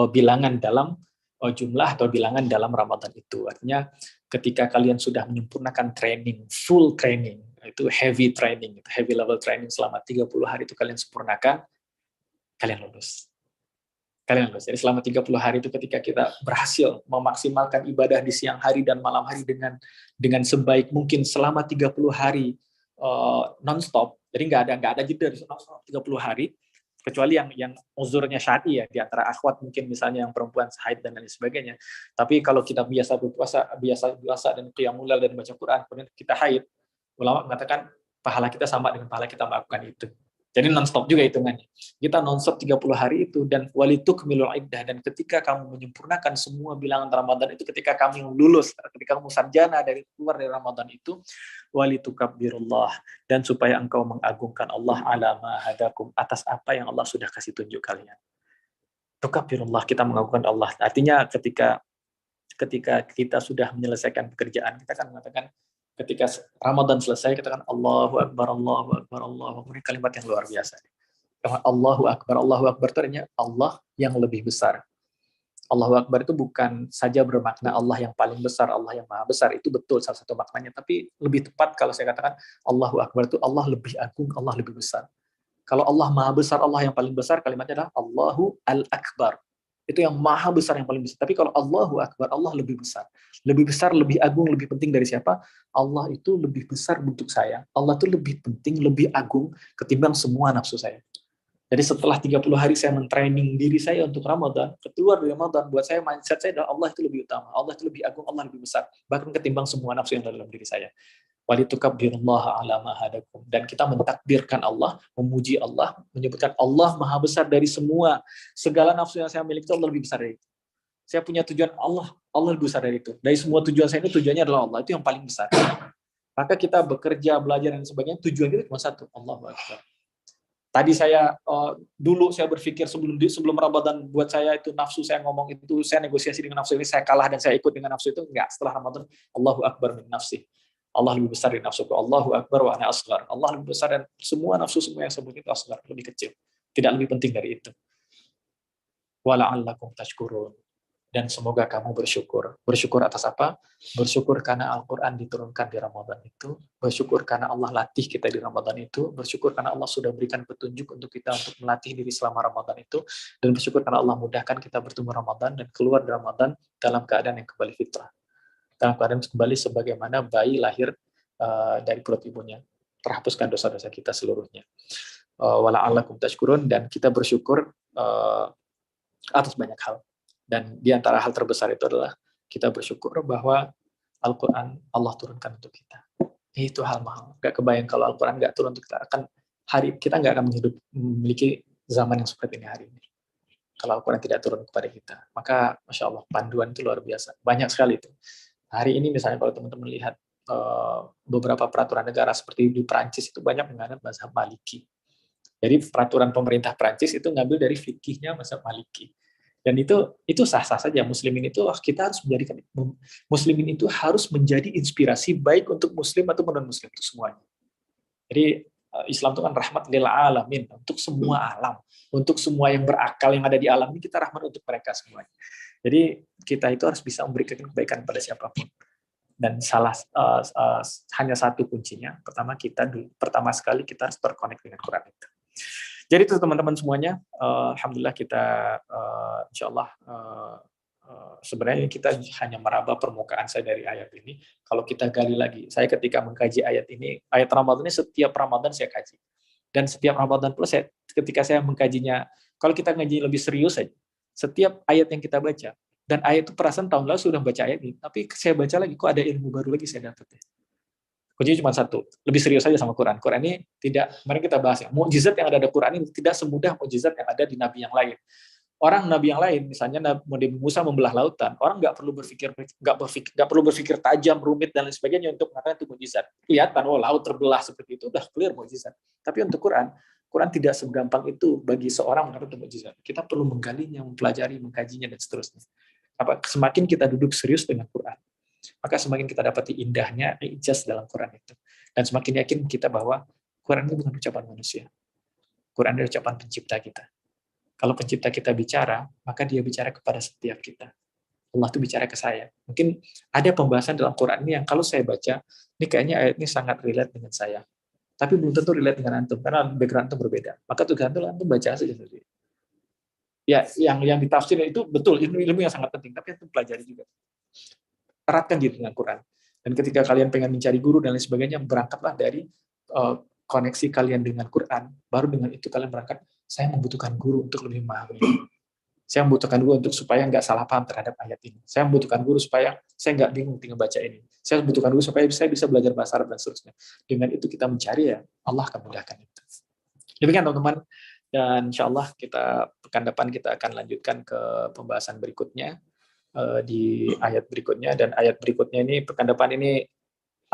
bilangan dalam jumlah atau bilangan dalam Ramadan itu. Artinya ketika kalian sudah menyempurnakan training, full training, itu heavy training, heavy level training selama 30 hari itu kalian sempurnakan, kalian lulus. Kalian lulus. Jadi selama 30 hari itu ketika kita berhasil memaksimalkan ibadah di siang hari dan malam hari dengan sebaik mungkin selama 30 hari non-stop. Jadi nggak ada jeda di 30 hari, kecuali yang uzurnya syar'i ya, di antara akhwat mungkin misalnya yang perempuan haid dan lain sebagainya. Tapi kalau kita biasa berpuasa dan qiyamul lail dan baca Quran, kemudian kita haid, ulama mengatakan pahala kita sama dengan pahala kita melakukan itu. Jadi non-stop juga hitungannya. Kita non-stop 30 hari itu, dan walitukmilul iddah, dan ketika kamu menyempurnakan semua bilangan Ramadan itu, ketika kamu lulus, ketika kamu sarjana keluar dari Ramadan itu, walitukabbirullah, dan supaya engkau mengagungkan Allah ala ma hadakum, atas apa yang Allah sudah kasih tunjuk kalian. Tukabbirullah, kita mengagungkan Allah. Artinya ketika kita sudah menyelesaikan pekerjaan, kita akan mengatakan ketika Ramadan selesai, kita kan Allahu Akbar, Allahu Akbar, Allahu Akbar. Ini kalimat yang luar biasa. Allahu Akbar ternyata Allah yang lebih besar. Allahu Akbar itu bukan saja bermakna Allah yang paling besar, Allah yang maha besar. Itu betul salah satu maknanya. Tapi lebih tepat kalau saya katakan Allahu Akbar itu Allah lebih agung, Allah lebih besar. Kalau Allah maha besar, Allah yang paling besar, kalimatnya adalah Allahu Al-Akbar. Itu yang maha besar, yang paling besar. Tapi kalau Allahu Akbar, Allah lebih besar. Lebih besar, lebih agung, lebih penting dari siapa? Allah itu lebih besar untuk saya. Allah itu lebih penting, lebih agung ketimbang semua nafsu saya. Jadi setelah 30 hari saya men-training diri saya untuk Ramadan, keluar dari Ramadan, buat saya mindset saya adalah Allah itu lebih utama, Allah itu lebih agung, Allah lebih besar, bahkan ketimbang semua nafsu yang ada dalam diri saya. Walitukabbirullaha ala ma hadakum, dan kita mentakbirkan Allah, memuji Allah, menyebutkan Allah maha besar dari semua, segala nafsu yang saya miliki itu Allah lebih besar dari itu. Saya punya tujuan Allah lebih besar dari itu. Dari semua tujuan saya ini, tujuannya adalah Allah, itu yang paling besar. Maka kita bekerja, belajar dan sebagainya, tujuan kita cuma satu, Allahu Akbar. Tadi dulu saya berpikir sebelum Ramadan, buat saya itu nafsu saya ngomong itu, saya negosiasi dengan nafsu ini, saya kalah dan saya ikut dengan nafsu itu. Enggak, setelah Ramadan Allahu Akbar min nafsi. Allah lebih besar dari nafsuku. Allahu Akbar wa ana asghar. Allah lebih besar dan semua nafsu semua yang sebut itu asghar, lebih kecil. Tidak lebih penting dari itu. Wa la'allakum tashkurun. Dan semoga kamu bersyukur. Bersyukur atas apa? Bersyukur karena Al-Quran diturunkan di Ramadan itu. Bersyukur karena Allah latih kita di Ramadan itu. Bersyukur karena Allah sudah berikan petunjuk untuk kita untuk melatih diri selama Ramadan itu. Dan bersyukur karena Allah mudahkan kita bertemu Ramadan dan keluar dari Ramadan dalam keadaan yang kembali fitrah. Dalam keadaan kembali sebagaimana bayi lahir dari perut ibunya. Terhapuskan dosa-dosa kita seluruhnya. Wala'allakum tashkurun, dan kita bersyukur atas banyak hal. Dan di antara hal terbesar itu adalah kita bersyukur bahwa Al-Quran Allah turunkan untuk kita. Itu hal mahal. Gak kebayang kalau Al-Quran gak turun untuk kita, kita gak akan memiliki zaman yang seperti ini hari ini. Kalau Al-Quran tidak turun kepada kita. Maka Masya Allah, panduan itu luar biasa. Banyak sekali itu. Hari ini misalnya kalau teman-teman lihat beberapa peraturan negara seperti di Perancis itu banyak menganut mazhab Maliki. Jadi peraturan pemerintah Perancis itu ngambil dari fikihnya mazhab Maliki. Dan itu sah-sah saja. Muslimin itu kita harus menjadikan muslimin itu harus menjadi inspirasi baik untuk muslim atau non-muslim, itu semuanya. Jadi Islam itu kan rahmat lil alamin, untuk semua alam, untuk semua yang berakal yang ada di alam ini, kita rahmat untuk mereka semuanya. Jadi kita itu harus bisa memberikan kebaikan pada siapapun. Dan hanya satu kuncinya. Pertama sekali kita harus terkonek dengan Quran itu. Jadi itu teman-teman semuanya. Alhamdulillah kita insya Allah sebenarnya kita hanya meraba permukaan saya dari ayat ini. Kalau kita gali lagi, saya ketika mengkaji ayat ini, ayat Ramadan ini setiap Ramadan saya kaji. Dan setiap Ramadan pula ketika saya mengkajinya, kalau kita ngaji lebih serius saja, setiap ayat yang kita baca, dan ayat itu perasaan tahun lalu sudah baca ayat ini, tapi saya baca lagi, kok ada ilmu baru lagi saya dapat ya. Kuncinya cuma satu, lebih serius saja sama Quran. Quran ini tidak, kemarin kita bahas ya, mukjizat yang ada di Quran ini tidak semudah mukjizat yang ada di nabi yang lain. Orang nabi yang lain, misalnya Nabi Musa membelah lautan, orang nggak perlu berpikir tajam, rumit dan lain sebagainya untuk mengatakan itu mukjizat. Kelihatan, oh laut terbelah seperti itu, udah clear mukjizat. Tapi untuk Quran, Quran tidak segampang itu bagi seorang mengatakan itu mukjizat. Kita perlu menggalinya, mempelajari, mengkajinya dan seterusnya. Semakin kita duduk serius dengan Quran, maka semakin kita dapati indahnya ijaz dalam Quran itu. Dan semakin yakin kita bahwa Quran itu bukan ucapan manusia. Quran adalah ucapan pencipta kita. Kalau pencipta kita bicara, maka dia bicara kepada setiap kita. Allah itu bicara ke saya. Mungkin ada pembahasan dalam Quran ini yang kalau saya baca, ini kayaknya ayat ini sangat relate dengan saya. Tapi belum tentu relate dengan antum, karena background antum berbeda. Maka tergantung antum baca saja sendiri. Ya, yang ditafsir itu betul, ilmu yang sangat penting, tapi antum pelajari juga. Eratkan diri dengan Quran. Dan ketika kalian pengen mencari guru dan lain sebagainya, berangkatlah dari koneksi kalian dengan Quran. Baru dengan itu kalian berangkat, saya membutuhkan guru untuk lebih memahami. Saya membutuhkan guru untuk supaya nggak salah paham terhadap ayat ini. Saya membutuhkan guru supaya saya nggak bingung tinggal baca ini. Saya membutuhkan guru supaya saya bisa belajar bahasa Arab dan seterusnya. Dengan itu kita mencari, ya Allah akan mudahkan itu. Demikian teman-teman. Dan insya Allah kita pekan depan kita akan lanjutkan ke pembahasan berikutnya di ayat berikutnya. Dan ayat berikutnya ini pekan depan ini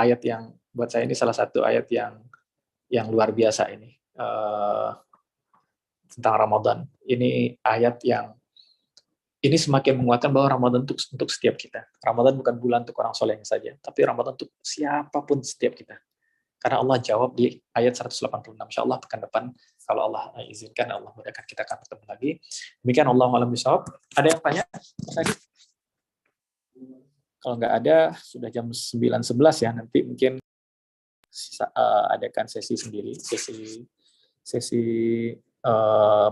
ayat yang buat saya ini salah satu ayat yang luar biasa ini tentang Ramadan. Ini ayat yang ini semakin menguatkan bahwa Ramadan untuk setiap kita. Ramadan bukan bulan untuk orang soleh saja, tapi Ramadan untuk siapapun setiap kita. Karena Allah jawab di ayat 186. Insya Allah pekan depan, kalau Allah izinkan, Allah mudahkan, kita akan bertemu lagi. Demikian Allahu a'lam bishawab. Ada yang tanya? Mas Adi? Kalau nggak ada, sudah jam 9.11 ya. Nanti mungkin adakan sesi sendiri, sesi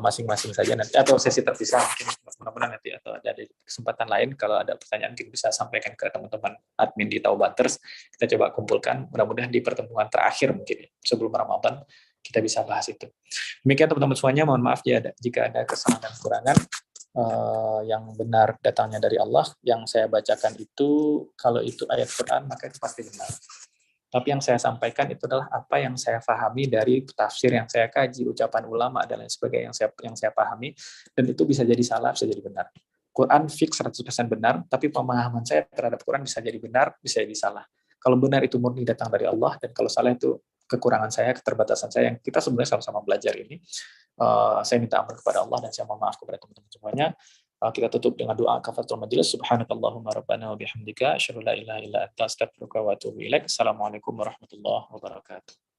masing-masing saja nanti, atau sesi terpisah mungkin, mudah-mudahan nanti, atau ada kesempatan lain kalau ada pertanyaan mungkin bisa sampaikan ke teman-teman admin di Taubaters, kita coba kumpulkan, mudah-mudahan di pertemuan terakhir mungkin sebelum Ramadan kita bisa bahas itu. Demikian teman-teman semuanya, mohon maaf jika ada kesalahan dan kekurangan. Yang benar datangnya dari Allah, yang saya bacakan itu kalau itu ayat Quran maka itu pasti benar. Tapi yang saya sampaikan itu adalah apa yang saya pahami dari tafsir yang saya kaji, ucapan ulama, dan lain sebagainya yang saya pahami, dan itu bisa jadi salah, bisa jadi benar. Quran fix 100% benar, tapi pemahaman saya terhadap Quran bisa jadi benar, bisa jadi salah. Kalau benar itu murni datang dari Allah, dan kalau salah itu kekurangan saya, keterbatasan saya, yang kita sebenarnya sama-sama belajar ini. Saya minta ampun kepada Allah, dan saya mohon maaf kepada teman-teman semuanya. Kita tutup dengan doa kafaratul majelis. Subhanakallahumma rabbana wa bihamdika asyhadu an la ilaha illa anta astaghfiruka wa atubu ilaik. Assalamualaikum warahmatullahi wabarakatuh.